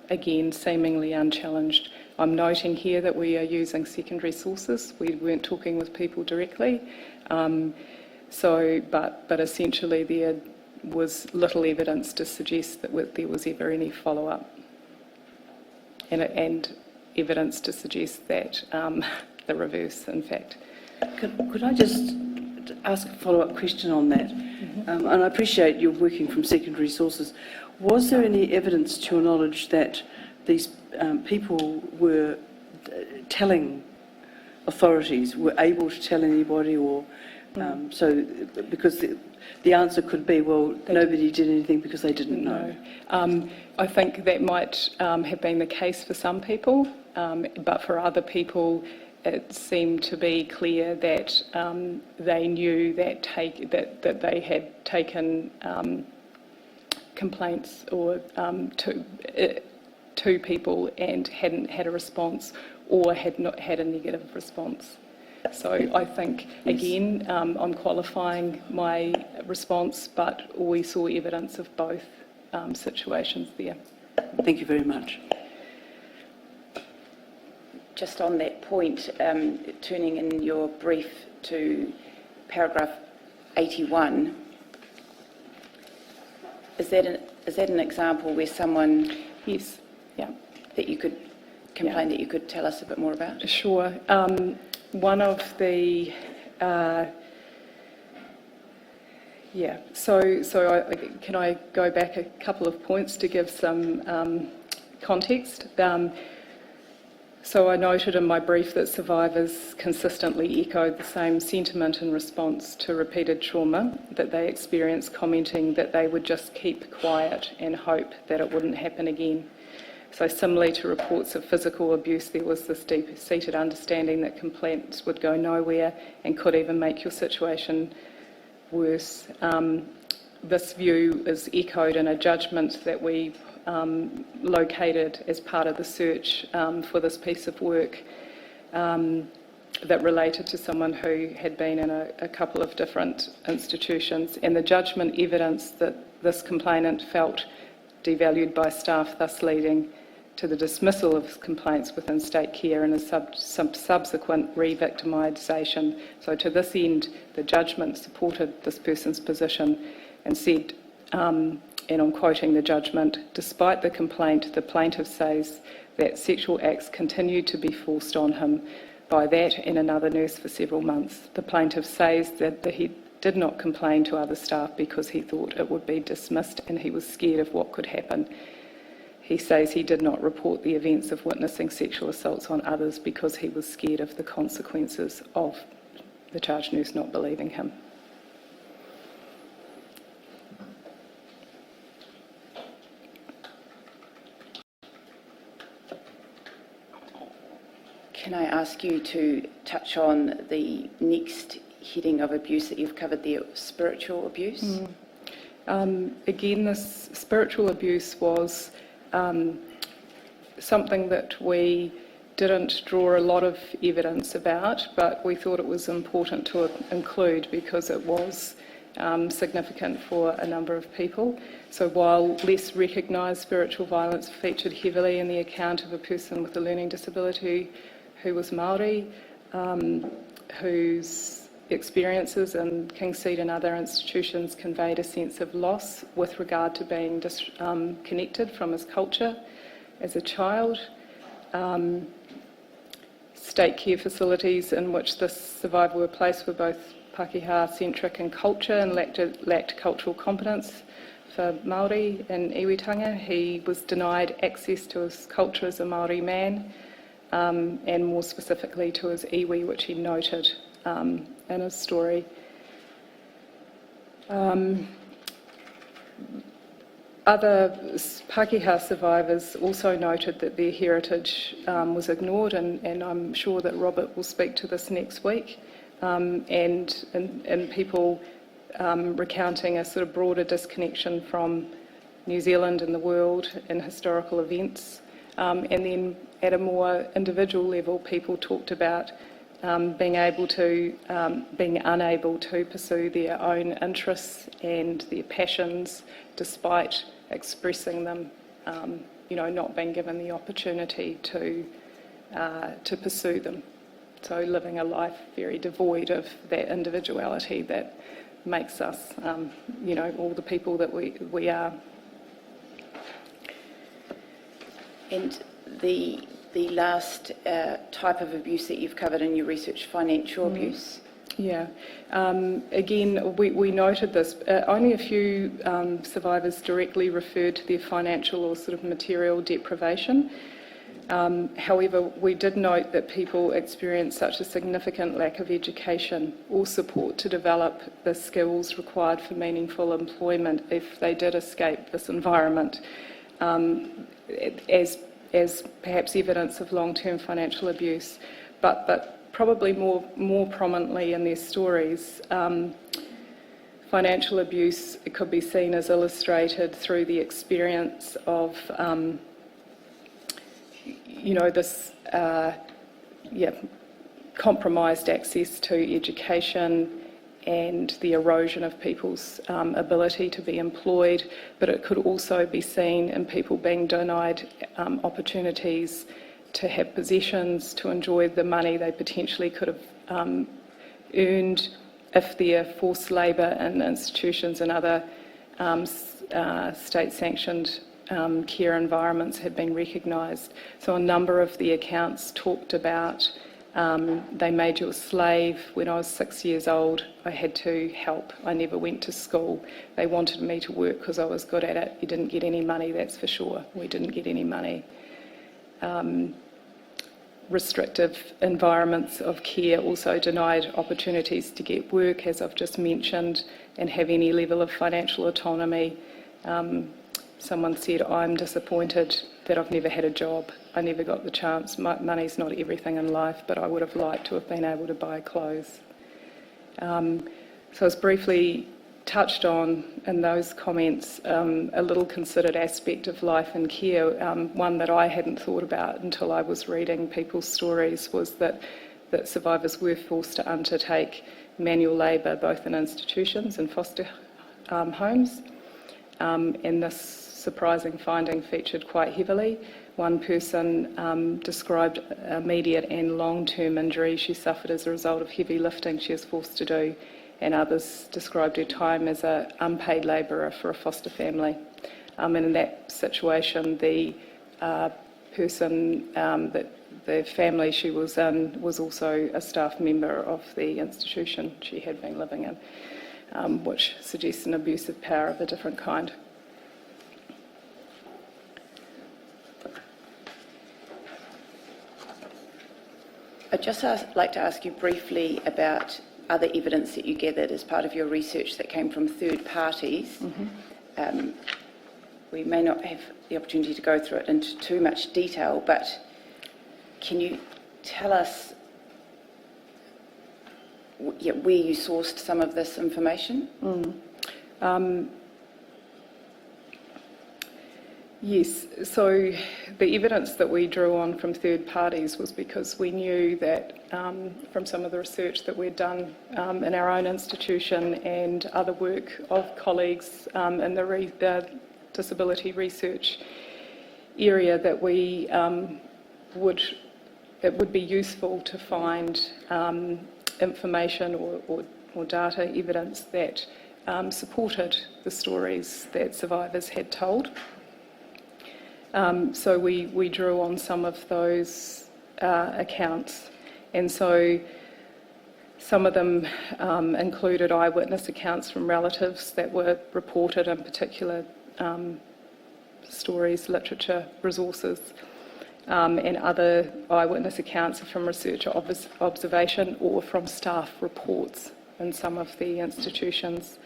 again, seemingly unchallenged. I'm noting here that we are using secondary sources. We weren't talking with people directly. But essentially there was little evidence to suggest that there was ever any follow-up. And evidence to suggest that the reverse, in fact. Could I just ask a follow-up question on that? And I appreciate you're working from secondary sources. Was there any evidence, to your knowledge, that these people were telling authorities, were able to tell anybody, or so? Because the answer could be, well, nobody did anything because they didn't know. I think that might have been the case for some people, but for other people, it seemed to be clear that they knew that they had taken complaints or to people and hadn't had a response, or had not had a negative response. So I think, again, I'm qualifying my response, but we saw evidence of both situations there. Thank you very much. Just on that point, turning in your brief to paragraph 81, is that an example where someone Yes, yeah. that you could complain that you could tell us a bit more about? Sure. One of the can I go back a couple of points to give some context? So I noted in my brief that survivors consistently echoed the same sentiment in response to repeated trauma that they experienced, commenting that they would just keep quiet and hope that it wouldn't happen again. So similarly to reports of physical abuse, there was this deep-seated understanding that complaints would go nowhere and could even make your situation worse. This view is echoed in a judgment that we located as part of the search for this piece of work that related to someone who had been in a couple of different institutions, and the judgment evidenced that this complainant felt devalued by staff, thus leading to the dismissal of complaints within state care and a subsequent re-victimisation. So to this end, the judgment supported this person's position and said, and I'm quoting the judgment, despite the complaint, the plaintiff says that sexual acts continued to be forced on him by that and another nurse for several months. The plaintiff says that he did not complain to other staff because he thought it would be dismissed and he was scared of what could happen. He says he did not report the events of witnessing sexual assaults on others because he was scared of the consequences of the charge nurse not believing him. Can I ask you to touch on the next heading of abuse that you've covered there, spiritual abuse? Again, this spiritual abuse was something that we didn't draw a lot of evidence about, but we thought it was important to include because it was significant for a number of people. So while less recognised, spiritual violence featured heavily in the account of a person with a learning disability who was Māori, whose experiences in Kingseed and other institutions conveyed a sense of loss with regard to being disconnected from his culture as a child. State care facilities in which this survivor were placed were both Pākehā-centric in culture and lacked cultural competence. For Māori in iwitanga, he was denied access to his culture as a Māori man, and more specifically to his iwi, which he noted in his story. Other Pākehā survivors also noted that their heritage was ignored, and I'm sure that Robert will speak to this next week, and people recounting a sort of broader disconnection from New Zealand and the world and historical events. And then at a more individual level, people talked about being unable to pursue their own interests and their passions despite expressing them, not being given the opportunity to pursue them. So living a life very devoid of that individuality that makes us, all the people that we are. And the last type of abuse that you've covered in your research, financial abuse. Yeah. Again, we noted this. Only a few survivors directly referred to their financial or sort of material deprivation. However, we did note that people experience such a significant lack of education or support to develop the skills required for meaningful employment if they did escape this environment, as perhaps evidence of long-term financial abuse, but probably more prominently in their stories. Financial abuse, it could be seen as illustrated through the experience of this compromised access to education and the erosion of people's ability to be employed, but it could also be seen in people being denied opportunities to have possessions, to enjoy the money they potentially could have earned if their forced labour in institutions and other state-sanctioned care environments had been recognised. So a number of the accounts talked about they made you a slave. When I was 6 years old, I had to help. I never went to school. They wanted me to work because I was good at it. You didn't get any money, that's for sure. We didn't get any money. Restrictive environments of care also denied opportunities to get work, as I've just mentioned, and have any level of financial autonomy. Someone said, I'm disappointed that I've never had a job. I never got the chance. Money's not everything in life, but I would have liked to have been able to buy clothes. So it's briefly touched on in those comments a little considered aspect of life and care. One that I hadn't thought about until I was reading people's stories was that survivors were forced to undertake manual labour both in institutions and foster homes. And this surprising finding featured quite heavily. One person described immediate and long-term injury she suffered as a result of heavy lifting she was forced to do, and others described her time as an unpaid labourer for a foster family. And in that situation, the person, the family she was in, was also a staff member of the institution she had been living in, which suggests an abuse of power of a different kind. I'd just like to ask you briefly about other evidence that you gathered as part of your research that came from third parties. Mm-hmm. We may not have the opportunity to go through it into too much detail, but can you tell us where you sourced some of this information? Yes, so the evidence that we drew on from third parties was because we knew that from some of the research that we'd done in our own institution and other work of colleagues in the disability research area, that it would be useful to find information or data evidence that supported the stories that survivors had told. So we drew on some of those accounts, and so some of them included eyewitness accounts from relatives that were reported in particular stories, literature, resources, and other eyewitness accounts are from researcher observation or from staff reports in some of the institutions.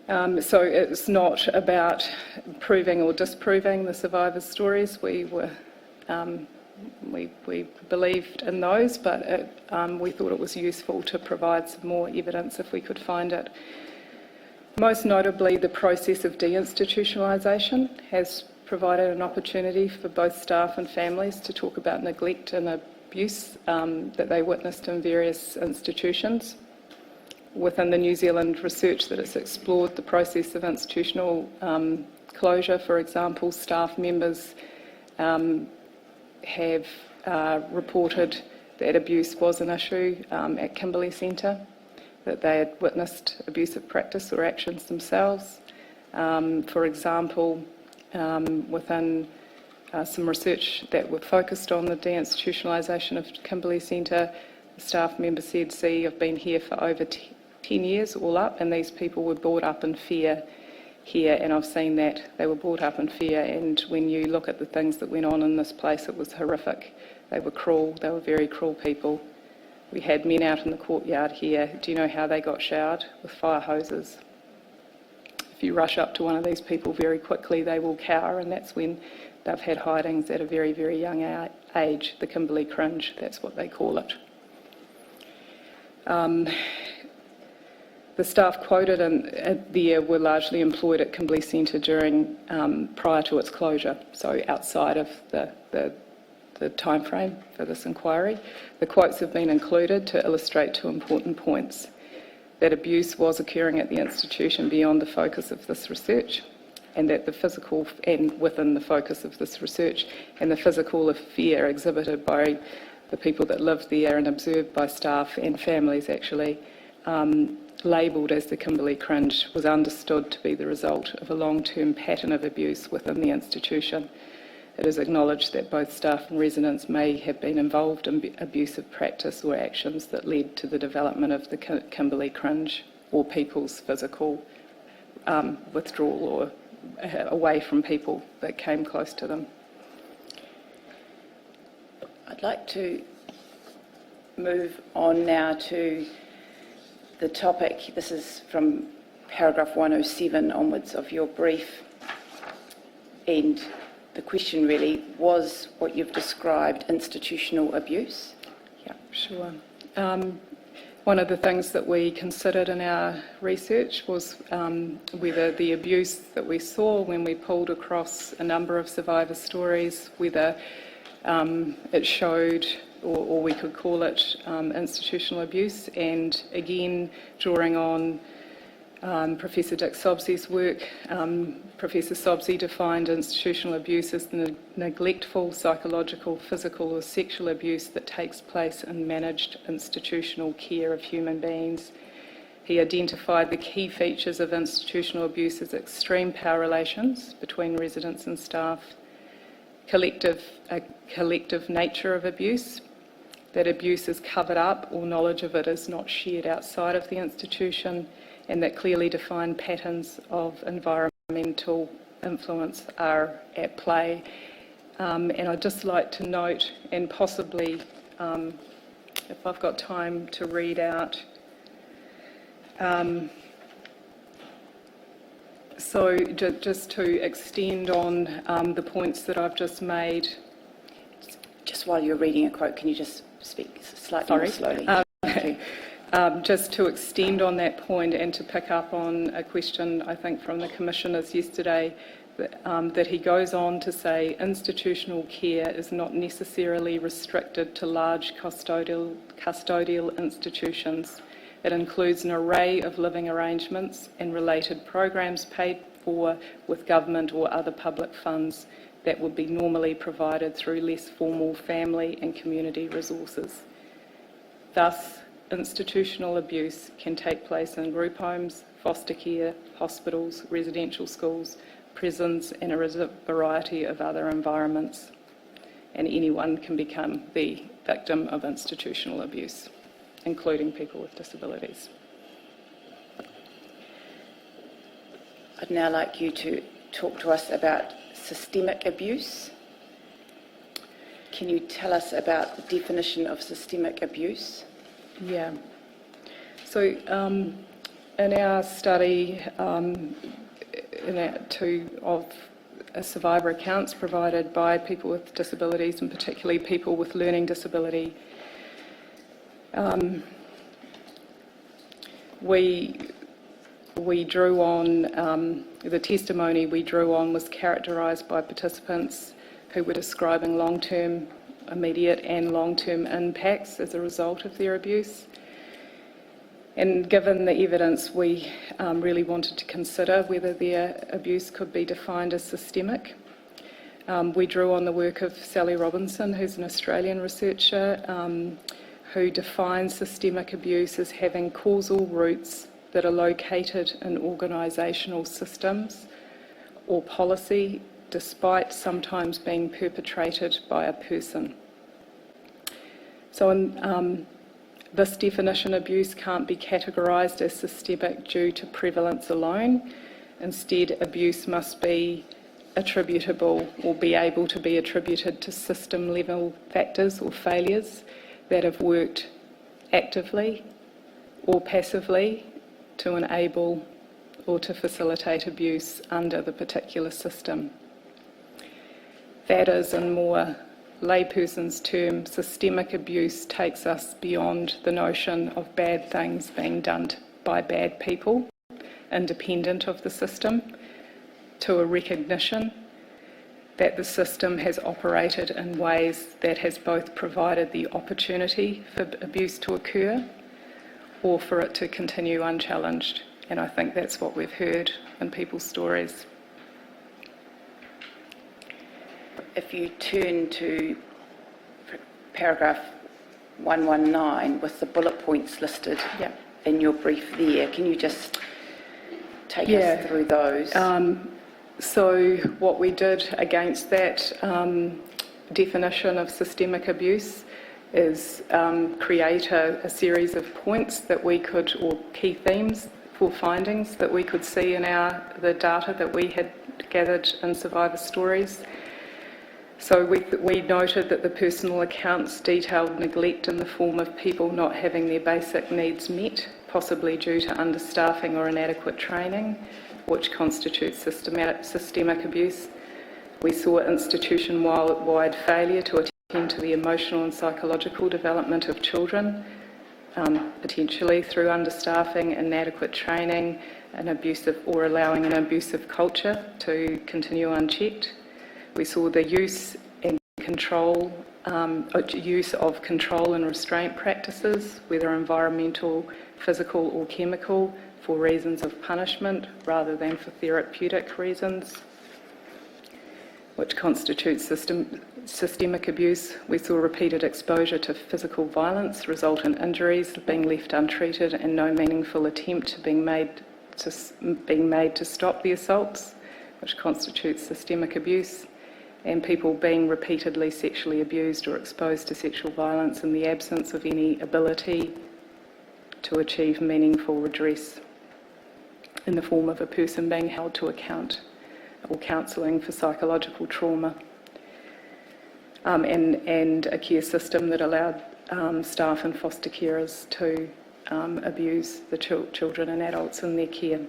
So it's not about proving or disproving the survivors' stories. We believed in those, but we thought it was useful to provide some more evidence if we could find it. Most notably, the process of deinstitutionalisation has provided an opportunity for both staff and families to talk about neglect and abuse that they witnessed in various institutions. Within the New Zealand research that has explored the process of institutional closure, for example, staff members have reported that abuse was an issue at Kimberley Centre, that they had witnessed abusive practice or actions themselves. For example, within some research that were focused on the deinstitutionalisation of Kimberley Centre, the staff member said, "See, I've been here for over 10 years all up, and these people were brought up in fear here, and I've seen that. They were brought up in fear, and when you look at the things that went on in this place, it was horrific. They were cruel. They were very cruel people. We had men out in the courtyard here. Do you know how they got showered? With fire hoses. If you rush up to one of these people very quickly, they will cower, and that's when they've had hidings at a very, very young age, the Kimberley cringe, that's what they call it." The staff quoted there were largely employed at Kimberley Centre prior to its closure, so outside of the time frame for this inquiry. The quotes have been included to illustrate two important points: that abuse was occurring at the institution beyond the focus of this research, and that the physical, and within the focus of this research, and the physical fear exhibited by the people that lived there and observed by staff and families actually, labelled as the Kimberley cringe, was understood to be the result of a long-term pattern of abuse within the institution. It is acknowledged that both staff and residents may have been involved in abusive practice or actions that led to the development of the Kimberley cringe, or people's physical withdrawal or away from people that came close to them. I'd like to move on now to the topic. This is from paragraph 107 onwards of your brief, and the question really was what you've described, institutional abuse. Yeah, sure. One of the things that we considered in our research was whether the abuse that we saw when we pulled across a number of survivor stories, whether it showed, or we could call it institutional abuse, and again drawing on Professor Dick Sobsey's work. Professor Sobsey defined institutional abuse as the neglectful psychological, physical or sexual abuse that takes place in managed institutional care of human beings. He identified the key features of institutional abuse as extreme power relations between residents and staff, a collective nature of abuse, that abuse is covered up or knowledge of it is not shared outside of the institution, and that clearly defined patterns of environmental influence are at play. And I'd just like to note, and possibly, if I've got time to read out, so just to extend on the points that I've just made. Just while you're reading a quote, can you just speak slightly more slowly? Just to extend on that point and to pick up on a question, I think, from the commissioners yesterday that he goes on to say institutional care is not necessarily restricted to large custodial institutions. It includes an array of living arrangements and related programs paid for with government or other public funds that would be normally provided through less formal family and community resources. Thus, institutional abuse can take place in group homes, foster care, hospitals, residential schools, prisons, and a variety of other environments. And anyone can become the victim of institutional abuse, including people with disabilities. I'd now like you to talk to us about systemic abuse. Can you tell us about the definition of systemic abuse? Yeah. So in our study, of survivor accounts provided by people with disabilities, and particularly people with learning disability, we drew on, the testimony we drew on was characterised by participants who were describing long-term, immediate and long-term impacts as a result of their abuse. And given the evidence, we really wanted to consider whether their abuse could be defined as systemic. We drew on the work of Sally Robinson, who's an Australian researcher, who defines systemic abuse as having causal roots that are located in organisational systems or policy, despite sometimes being perpetrated by a person. So in this definition, abuse can't be categorised as systemic due to prevalence alone. Instead, abuse must be attributable or be able to be attributed to system-level factors or failures that have worked actively or passively to enable or to facilitate abuse under the particular system. That is, in more layperson's term, systemic abuse takes us beyond the notion of bad things being done by bad people, independent of the system, to a recognition that the system has operated in ways that has both provided the opportunity for abuse to occur or for it to continue unchallenged. And I think that's what we've heard in people's stories. If you turn to paragraph 119 with the bullet points listed in your brief there, can you just take us through those? So what we did against that definition of systemic abuse is create a series of points that we could, or key themes for findings that we could see in the data that we had gathered in survivor stories. So we noted that the personal accounts detailed neglect in the form of people not having their basic needs met, possibly due to understaffing or inadequate training, which constitutes systemic abuse. We saw institution-wide failure to attend to the emotional and psychological development of children, potentially through understaffing, inadequate training, or allowing an abusive culture to continue unchecked. We saw the use of control and restraint practices, whether environmental, physical or chemical, for reasons of punishment rather than for therapeutic reasons, which constitutes systemic abuse. We saw repeated exposure to physical violence result in injuries being left untreated and no meaningful attempt being made to stop the assaults, which constitutes systemic abuse, and people being repeatedly sexually abused or exposed to sexual violence in the absence of any ability to achieve meaningful redress in the form of a person being held to account or counselling for psychological trauma, and a care system that allowed staff and foster carers to abuse the children and adults in their care.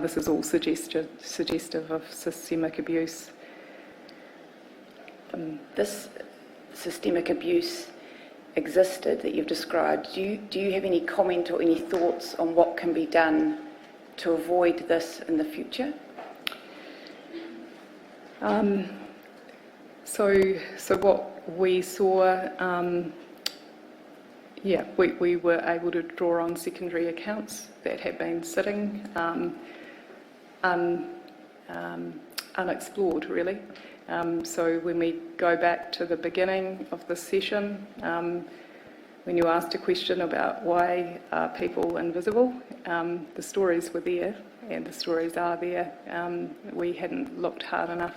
This is all suggestive of systemic abuse. This systemic abuse existed that you've described. Do you have any comment or any thoughts on what can be done to avoid this in the future? So what we saw, we were able to draw on secondary accounts that had been sitting unexplored, really. So when we go back to the beginning of the session, when you asked a question about why are people invisible, the stories were there, and the stories are there. We hadn't looked hard enough.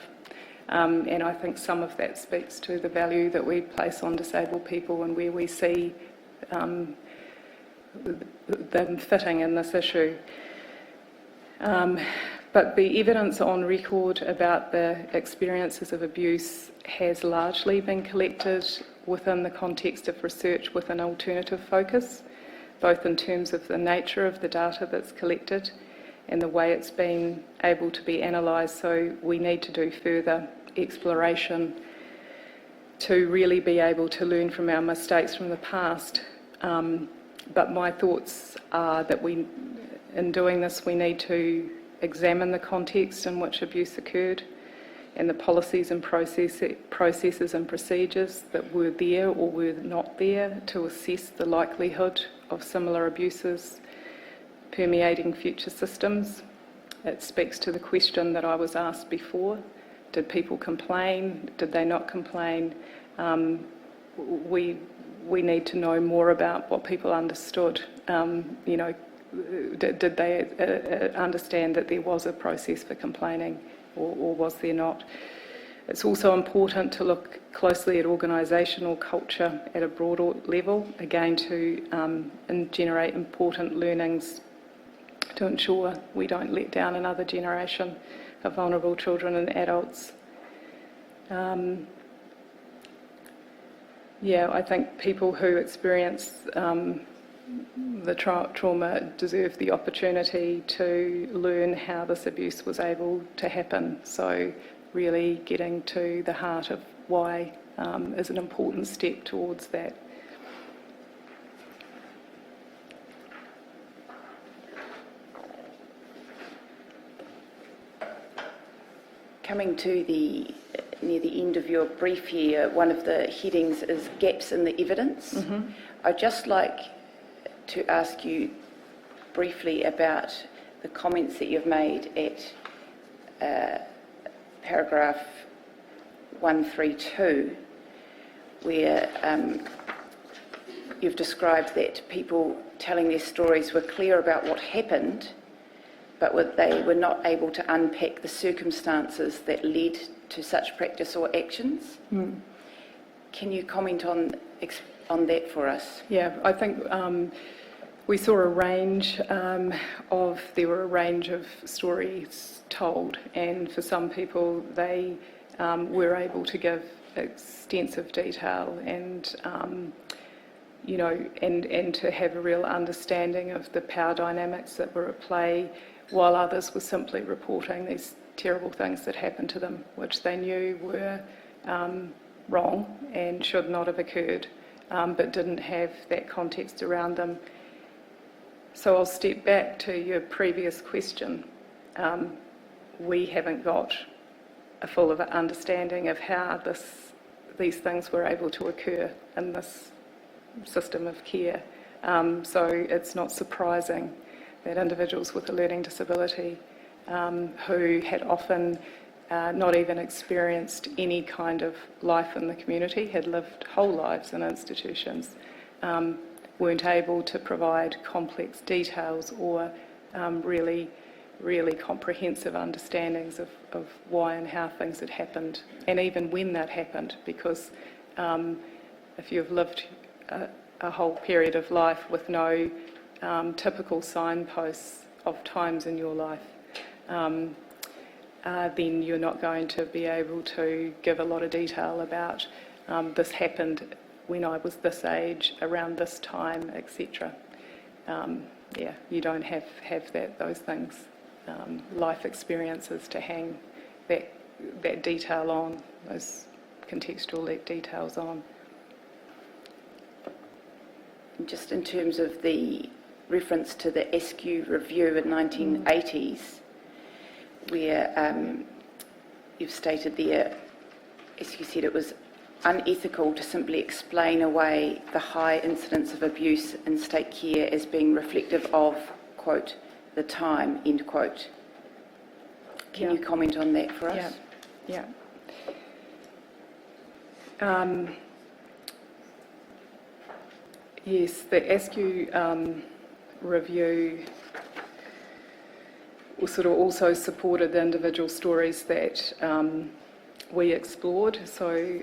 And I think some of that speaks to the value that we place on disabled people and where we see them fitting in this issue. But the evidence on record about the experiences of abuse has largely been collected within the context of research with an alternative focus, both in terms of the nature of the data that's collected and the way it's been able to be analysed. So we need to do further exploration to really be able to learn from our mistakes from the past. But my thoughts are that in doing this, we need to examine the context in which abuse occurred and the policies and processes and procedures that were there or were not there to assess the likelihood of similar abuses permeating future systems. It speaks to the question that I was asked before. Did people complain? Did they not complain? We need to know more about what people understood. Did they understand that there was a process for complaining, or was there not? It's also important to look closely at organisational culture at a broader level, again to generate important learnings to ensure we don't let down another generation of vulnerable children and adults. I think people who experience the trauma deserve the opportunity to learn how this abuse was able to happen. So really getting to the heart of why is an important step towards that. Coming to near the end of your brief here, one of the headings is gaps in the evidence. Mm-hmm. I'd just like to ask you briefly about the comments that you've made at paragraph 132, where you've described that people telling their stories were clear about what happened, but they were not able to unpack the circumstances that led to such practice or actions. Mm. Can you comment on that for us? Yeah, I think we saw a range there were a range of stories told, and for some people they were able to give extensive detail and and to have a real understanding of the power dynamics that were at play, while others were simply reporting these terrible things that happened to them, which they knew were wrong and should not have occurred, but didn't have that context around them. So I'll step back to your previous question. We haven't got a full of understanding of how these things were able to occur in this system of care. So it's not surprising that individuals with a learning disability who had often not even experienced any kind of life in the community, had lived whole lives in institutions, weren't able to provide complex details or really comprehensive understandings of why and how things had happened, and even when that happened, because if you've lived a whole period of life with no typical signposts of times in your life, then you're not going to be able to give a lot of detail about this happened when I was this age, around this time, etc. You don't have those things, life experiences to hang that detail on, those contextual details on. Just in terms of the reference to the SQ review in 1980s, where you've stated there, as you said, it was unethical to simply explain away the high incidence of abuse in state care as being reflective of, quote, the time, end quote. Can you comment on that for us? Yeah. Yes, the ASCU review sort of also supported the individual stories that we explored. So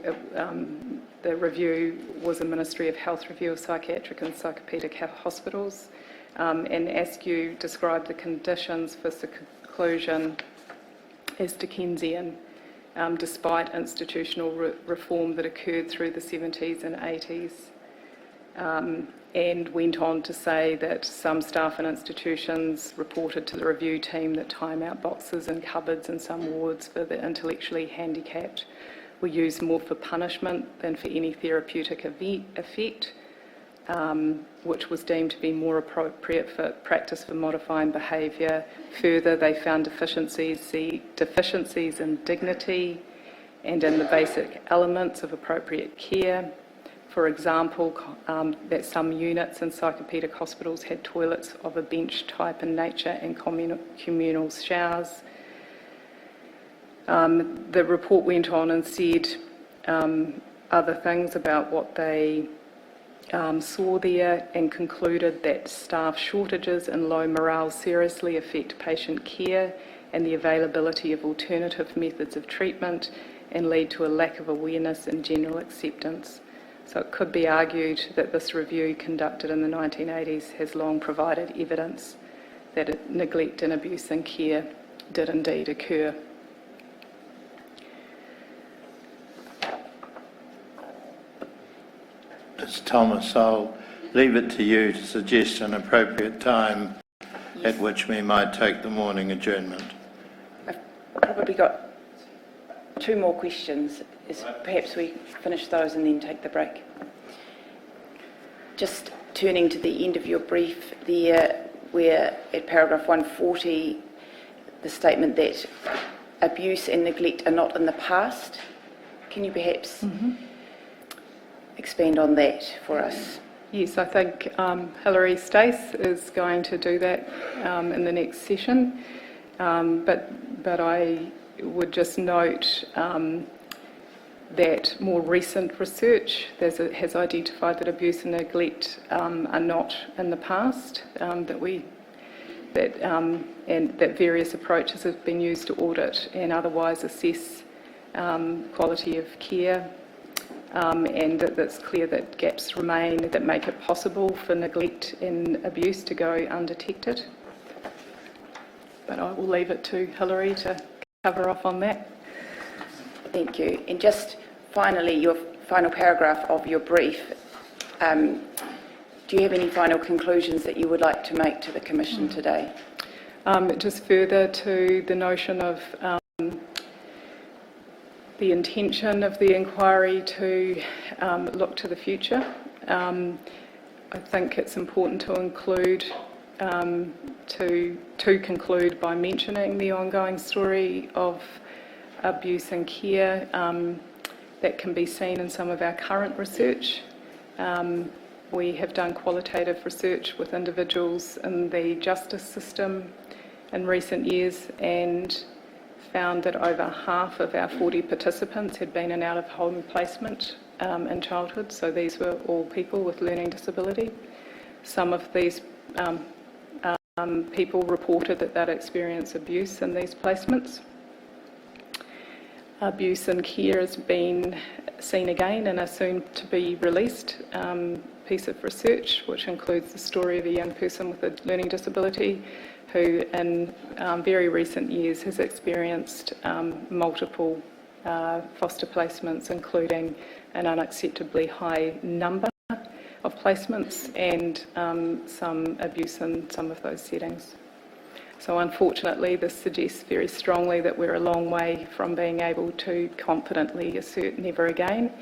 the review was a Ministry of Health review of psychiatric and psychopaedic hospitals, and ASCU described the conditions for seclusion as Dickensian, despite institutional reform that occurred through the 70s and 80s. And went on to say that some staff and institutions reported to the review team that timeout boxes and cupboards in some wards for the intellectually handicapped were used more for punishment than for any therapeutic effect, which was deemed to be more appropriate for practice for modifying behaviour. Further, they found deficiencies in dignity and in the basic elements of appropriate care. For example, that some units in psychopaedic hospitals had toilets of a bench type in nature and communal showers. The report went on and said other things about what they saw there, and concluded that staff shortages and low morale seriously affect patient care and the availability of alternative methods of treatment, and lead to a lack of awareness and general acceptance. So it could be argued that this review conducted in the 1980s has long provided evidence that neglect and abuse in care did indeed occur. Ms. Thomas, I'll leave it to you to suggest an appropriate time at which we might take the morning adjournment. I've probably got two more questions. Perhaps we finish those and then take the break. Just turning to the end of your brief there, where at paragraph 140, the statement that abuse and neglect are not in the past. Can you perhaps expand on that for us? Yes, I think Hilary Stace is going to do that in the next session, but I would just note that more recent research has identified that abuse and neglect are not in the past, and that various approaches have been used to audit and otherwise assess quality of care, and that it's clear that gaps remain that make it possible for neglect and abuse to go undetected. But I will leave it to Hilary to cover off on that. Thank you. And just finally, your final paragraph of your brief, do you have any final conclusions that you would like to make to the Commission today? Just further to the notion of the intention of the inquiry to look to the future. I think it's important to include, to conclude by mentioning the ongoing story of abuse and care that can be seen in some of our current research. We have done qualitative research with individuals in the justice system in recent years and found that over half of our 40 participants had been in out-of-home placement in childhood, so these were all people with learning disability. Some of these people reported that they'd experienced abuse in these placements. Abuse and care has been seen again in a soon-to-be released piece of research, which includes the story of a young person with a learning disability who in very recent years has experienced multiple foster placements, including an unacceptably high number of placements and some abuse in some of those settings. So unfortunately, this suggests very strongly that we're a long way from being able to confidently assert never again,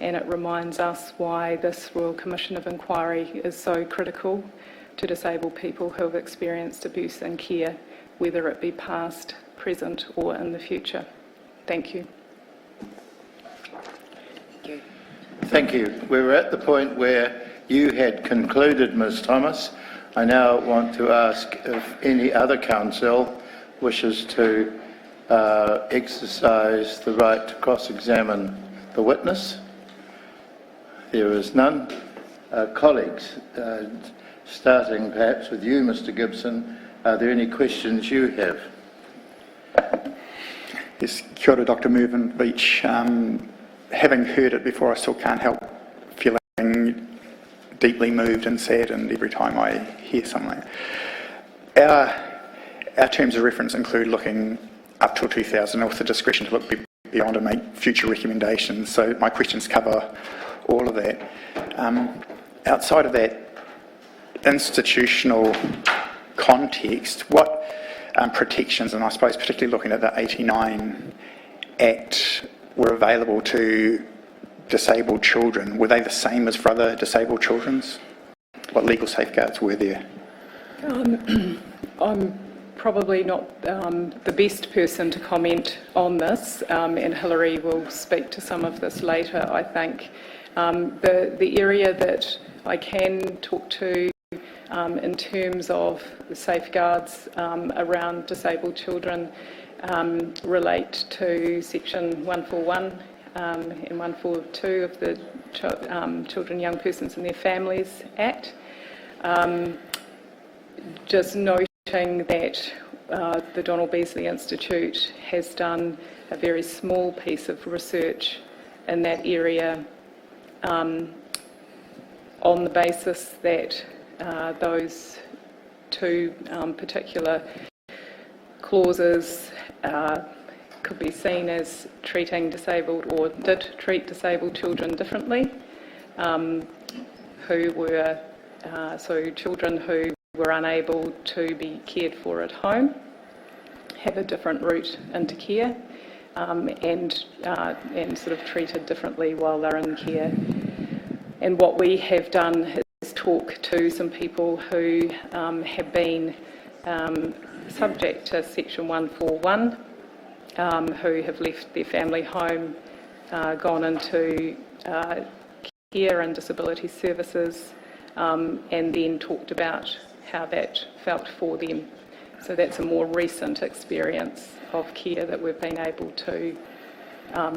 and it reminds us why this Royal Commission of Inquiry is so critical to disabled people who have experienced abuse and care, whether it be past, present or in the future. Thank you. Thank you. We're at the point where you had concluded, Ms Thomas. I now want to ask if any other counsel wishes to exercise the right to cross-examine the witness. There is none. Colleagues, starting perhaps with you, Mr Gibson, are there any questions you have? Yes, kia ora, Dr Mirfin Veitch. Having heard it before, I still can't help feeling deeply moved and saddened every time I hear something like that. Our terms of reference include looking up till 2000 with the discretion to look beyond and make future recommendations. So my questions cover all of that. Outside of that institutional context, what protections, and I suppose particularly looking at the 89 Act, were available to disabled children? Were they the same as for other disabled children's? What legal safeguards were there? I'm probably not the best person to comment on this, and Hilary will speak to some of this later, I think. The area that I can talk to in terms of the safeguards around disabled children relate to Section 141 and 142 of the Children, Young Persons and Their Families Act. Just noting that the Donald Beasley Institute has done a very small piece of research in that area on the basis that those two particular clauses could be seen as treating disabled, or did treat disabled children differently, who were so children who were unable to be cared for at home have a different route into care, and sort of treated differently while they're in care. And what we have done is talk to some people who have been subject to Section 141, who have left their family home, gone into care and disability services, and then talked about how that felt for them. So that's a more recent experience of care that we've been able to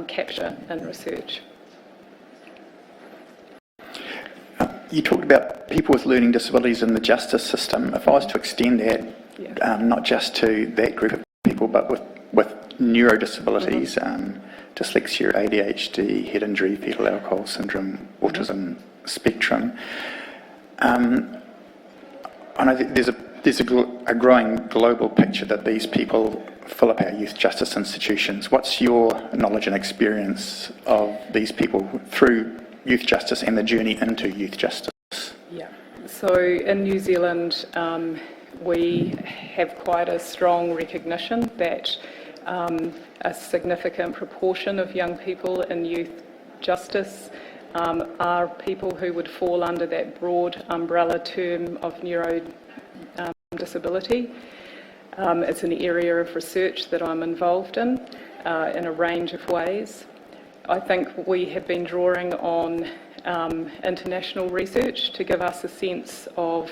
capture in research. You talked about people with learning disabilities in the justice system. If I was to extend that, not just to that group of people, but with neurodisabilities, dyslexia, ADHD, head injury, fetal alcohol syndrome, autism spectrum, I know that there's a growing global picture that these people fill up our youth justice institutions. What's your knowledge and experience of these people through youth justice and the journey into youth justice? Yeah, so in New Zealand we have quite a strong recognition that a significant proportion of young people in youth justice are people who would fall under that broad umbrella term of neuro disability. It's an area of research that I'm involved in a range of ways. I think we have been drawing on international research to give us a sense of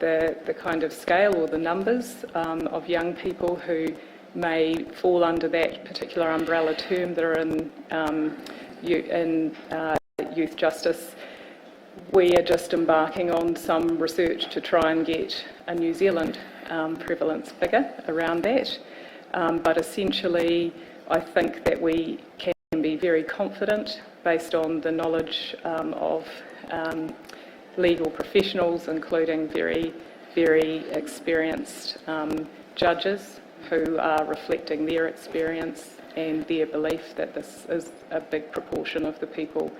the kind of scale or the numbers of young people who may fall under that particular umbrella term that are in youth justice. We are just embarking on some research to try and get a New Zealand prevalence figure around that. But essentially, I think that we can be very confident based on the knowledge of legal professionals, including very, very experienced judges who are reflecting their experience and their belief that this is a big proportion of the people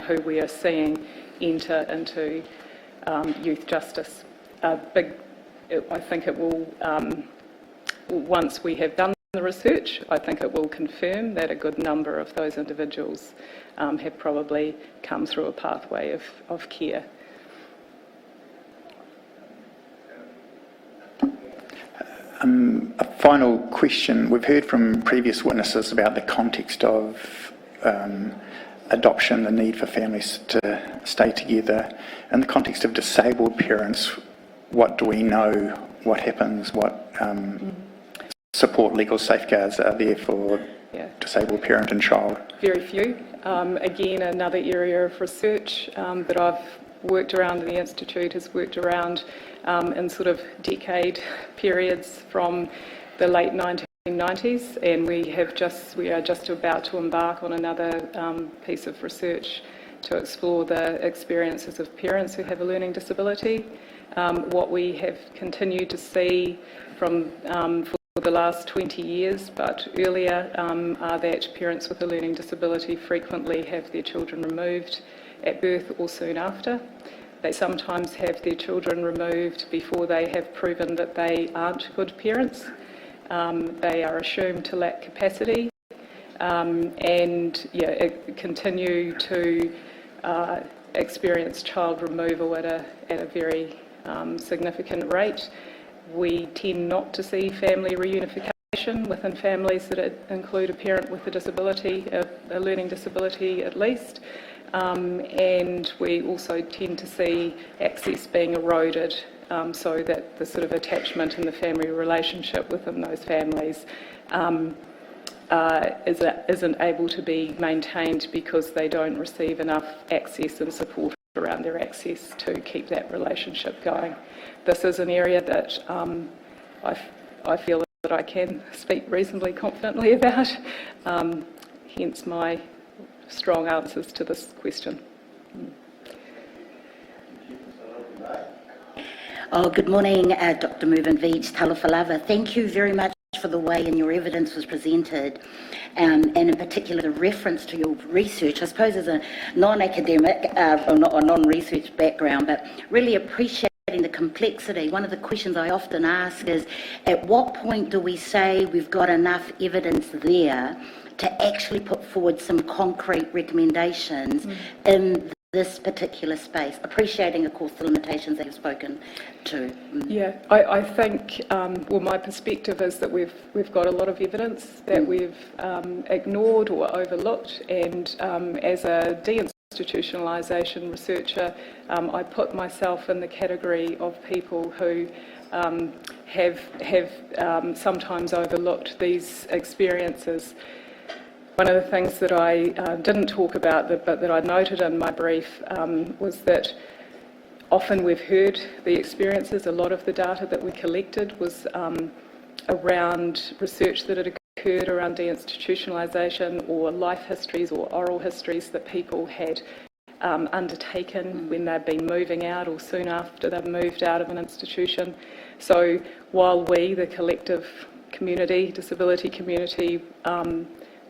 who we are seeing enter into youth justice. I think it will, once we have done the research, I think it will confirm that a good number of those individuals have probably come through a pathway of care. A final question. We've heard from previous witnesses about the context of adoption, the need for families to stay together. In the context of disabled parents, what do we know? What happens? What support legal safeguards are there for disabled parent and child? Very few. Again, another area of research that I've worked around, and the Institute has worked around in sort of decade periods from the late 1990s, and we are just about to embark on another piece of research to explore the experiences of parents who have a learning disability. What we have continued to see from for the last 20 years, but earlier, are that parents with a learning disability frequently have their children removed at birth or soon after. They sometimes have their children removed before they have proven that they aren't good parents. They are assumed to lack capacity and continue to experience child removal at a very significant rate. We tend not to see family reunification within families that include a parent with a disability, a learning disability at least. And we also tend to see access being eroded, so that the sort of attachment and the family relationship within those families isn't able to be maintained because they don't receive enough access and support around their access to keep that relationship going. This is an area that I feel that I can speak reasonably confidently about, hence my strong answers to this question. Oh, good morning, Dr. Mirfin Veitch, Talawhalawa. Thank you very much for the way in your evidence was presented, and in particular the reference to your research. I suppose as a non-academic or non-research background, but really appreciating the complexity. One of the questions I often ask is, at what point do we say we've got enough evidence there to actually put forward some concrete recommendations in this particular space, appreciating, of course, the limitations that you've spoken to? Yeah, I think, well, my perspective is that we've got a lot of evidence that we've ignored or overlooked, and as a deinstitutionalisation researcher, I put myself in the category of people who have sometimes overlooked these experiences. One of the things that I didn't talk about, but that I noted in my brief, was that often we've heard the experiences. A lot of the data that we collected was around research that had occurred around deinstitutionalisation, or life histories or oral histories that people had undertaken when they'd been moving out or soon after they've moved out of an institution. So while we, the collective community, disability community,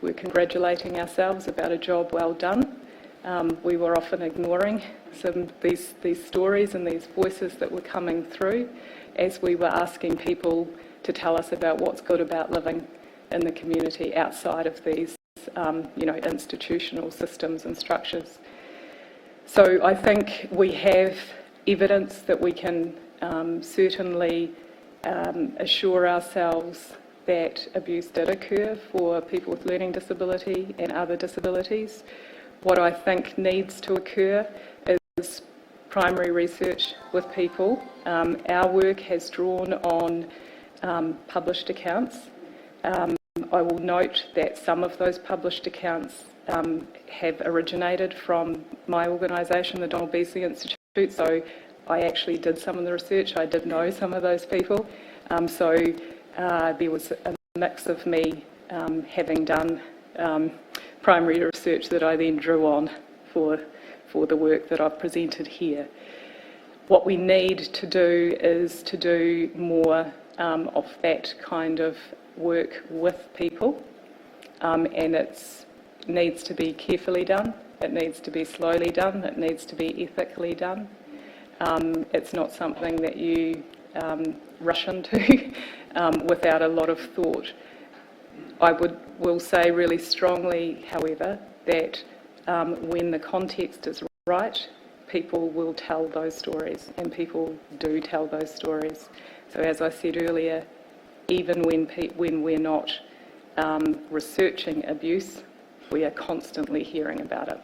we're congratulating ourselves about a job well done, we were often ignoring these stories and these voices that were coming through as we were asking people to tell us about what's good about living in the community outside of these institutional systems and structures. So I think we have evidence that we can certainly assure ourselves that abuse did occur for people with learning disability and other disabilities. What I think needs to occur is primary research with people. Our work has drawn on published accounts. I will note that some of those published accounts have originated from my organisation, the Donald Beasley Institute, so I actually did some of the research. I did know some of those people. There was a mix of me having done primary research that I then drew on for the work that I've presented here. What we need to do is to do more of that kind of work with people, and it needs to be carefully done, it needs to be slowly done, it needs to be ethically done. It's not something that you rush into without a lot of thought. I will say really strongly, however, that when the context is right, people will tell those stories, and people do tell those stories. So as I said earlier, even when we're not researching abuse, we are constantly hearing about it.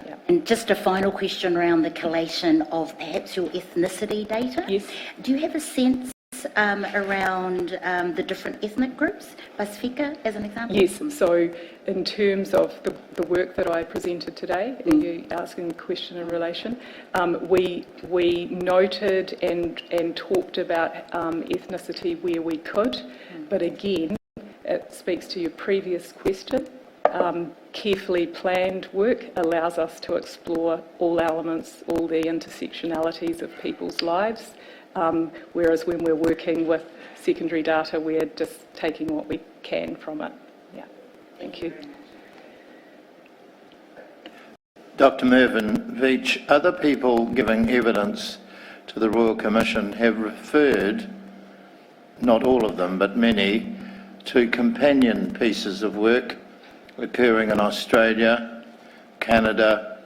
Yeah. And just a final question around the collation of perhaps your ethnicity data. Yes. Do you have a sense around the different ethnic groups, Pasifika as an example? Yes, so in terms of the work that I presented today, you asking a question in relation, we noted and talked about ethnicity where we could, but again, it speaks to your previous question. Carefully planned work allows us to explore all elements, all the intersectionalities of people's lives, whereas when we're working with secondary data, we're just taking what we can from it. Yeah, thank you. Dr. Mirfin Veitch, other people giving evidence to the Royal Commission have referred, not all of them, but many, to companion pieces of work occurring in Australia, Canada,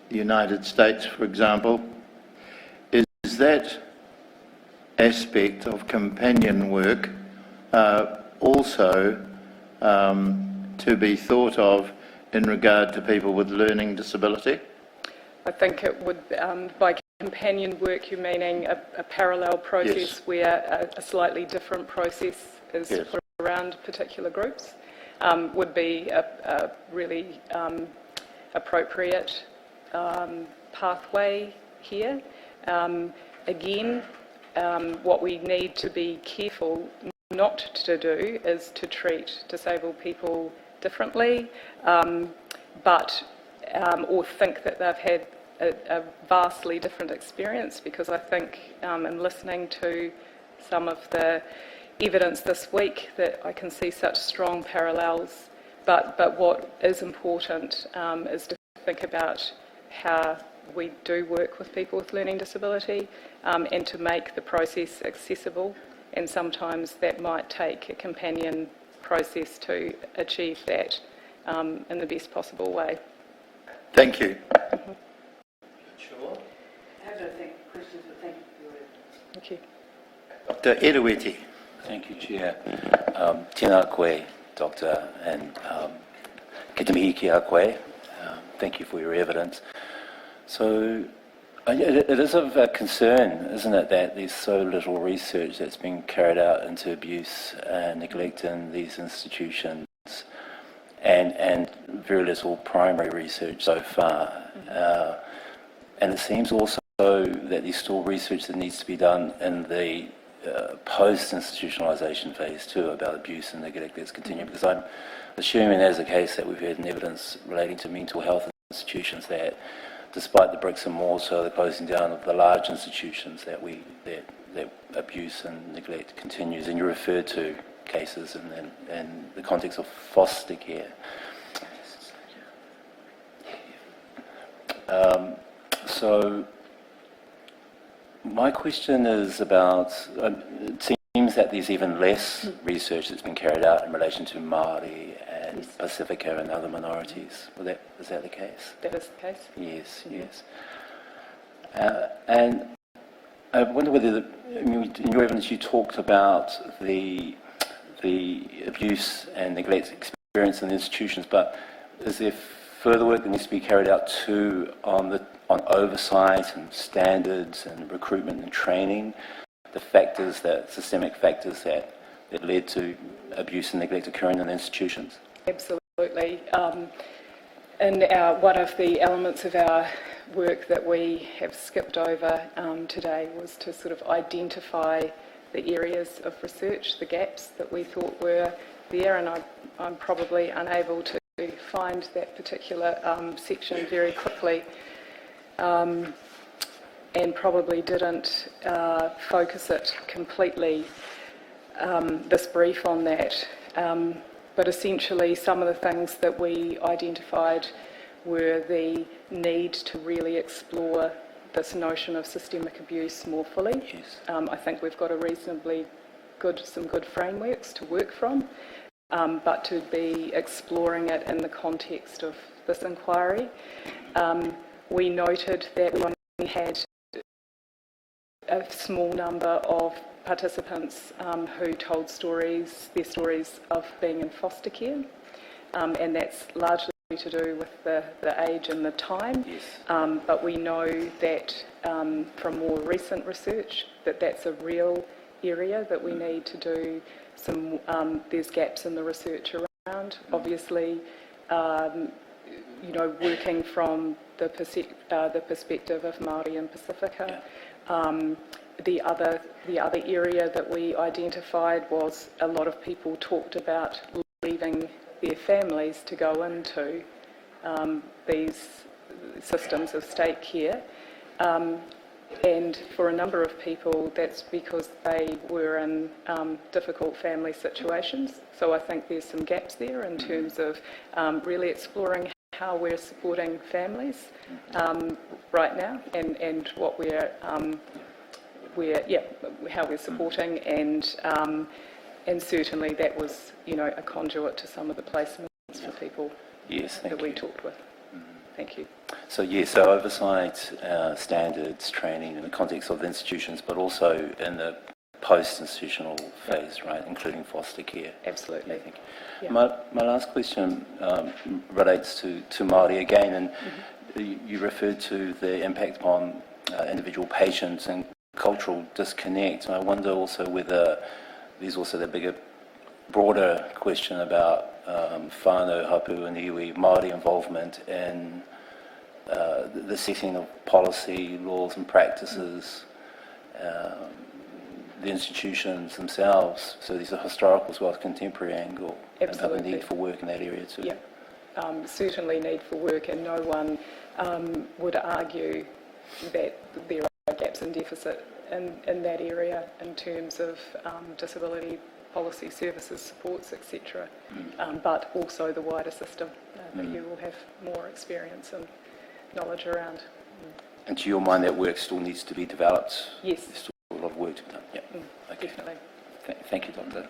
the United States, for example. Is that aspect of companion work also to be thought of in regard to people with learning disability? I think it would, by companion work, you're meaning a parallel process. Yes. Where a slightly different process is Yes. put around particular groups, would be a really appropriate pathway here. Again, what we need to be careful not to do is to treat disabled people differently, or think that they've had a vastly different experience, because I think in listening to some of the evidence this week that I can see such strong parallels, but what is important is to think about how we do work with people with learning disability, and to make the process accessible, and sometimes that might take a companion process to achieve that in the best possible way. Thank you. Sure. I have no questions, but thank you for Thank you. Dr. Aotearoa. Thank you, Chair. Tēnā koe, Doctor, and ki te mihi ki a koe. Thank you for your evidence. So, it is of a concern, isn't it, that there's so little research that's been carried out into abuse and neglect in these institutions, and very little primary research so far. And it seems also that there's still research that needs to be done in the post-institutionalisation phase too, about abuse and neglect that's continuing, because I'm assuming as a case that we've heard in evidence relating to mental health institutions that despite the bricks and mortar, the closing down of the large institutions, that abuse and neglect continues. And you referred to cases in the context of foster care. So my question is about, it seems that there's even less research that's been carried out in relation to Māori and Pasifika and other minorities. Is that the case? That is the case. Yes, yes. And I wonder whether, in your evidence you talked about the abuse and neglect experience in the institutions, but is there further work that needs to be carried out too on oversight and standards and recruitment and training, the factors, systemic factors that led to abuse and neglect occurring in the institutions? Absolutely. And one of the elements of our work that we have skipped over today was to sort of identify the areas of research, the gaps that we thought were there, and I'm probably unable to find that particular section very quickly, and probably didn't focus it completely, this brief on that. But essentially some of the things that we identified were the need to really explore this notion of systemic abuse more fully. Yes. I think we've got a reasonably some good frameworks to work from, but to be exploring it in the context of this inquiry. We noted that we only had a small number of participants who told their stories of being in foster care, and that's largely to do with the age and the time. Yes. But we know that from more recent research that's a real area that we need to do some, there's gaps in the research around. Obviously, working from the perspective of Māori and Pacifica. The other area that we identified was a lot of people talked about leaving their families to go into these systems of state care. And for a number of people, that's because they were in difficult family situations. So I think there's some gaps there in terms of really exploring how we're supporting families right now, and what how we're supporting, and certainly that was, a conduit to some of the placements for people that we talked with. Thank you. So oversight, standards, training in the context of the institutions, but also in the post-institutional phase, right, including foster care. Absolutely. Yeah. My last question relates to Māori again, and you referred to the impact upon individual patients and cultural disconnect. And I wonder also whether there's also the bigger, broader question about whānau, hapu and iwi Māori involvement in the setting of policy, laws and practices, the institutions themselves. So there's a historical as well as contemporary angle. Absolutely. And the need for work in that area too. Yeah, certainly need for work, and no one would argue that there are gaps and deficit in that area in terms of disability policy, services, supports, etc. But also the wider system that you will have more experience and knowledge around. And to your mind, that work still needs to be developed? Yes. There's still a lot of work to be done. Yeah. Okay. Definitely. Thank you, Doctor.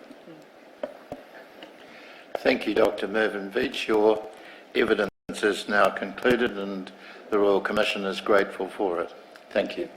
Thank you, Dr. Mirfin Veitch. Your evidence is now concluded, and the Royal Commission is grateful for it. Thank you.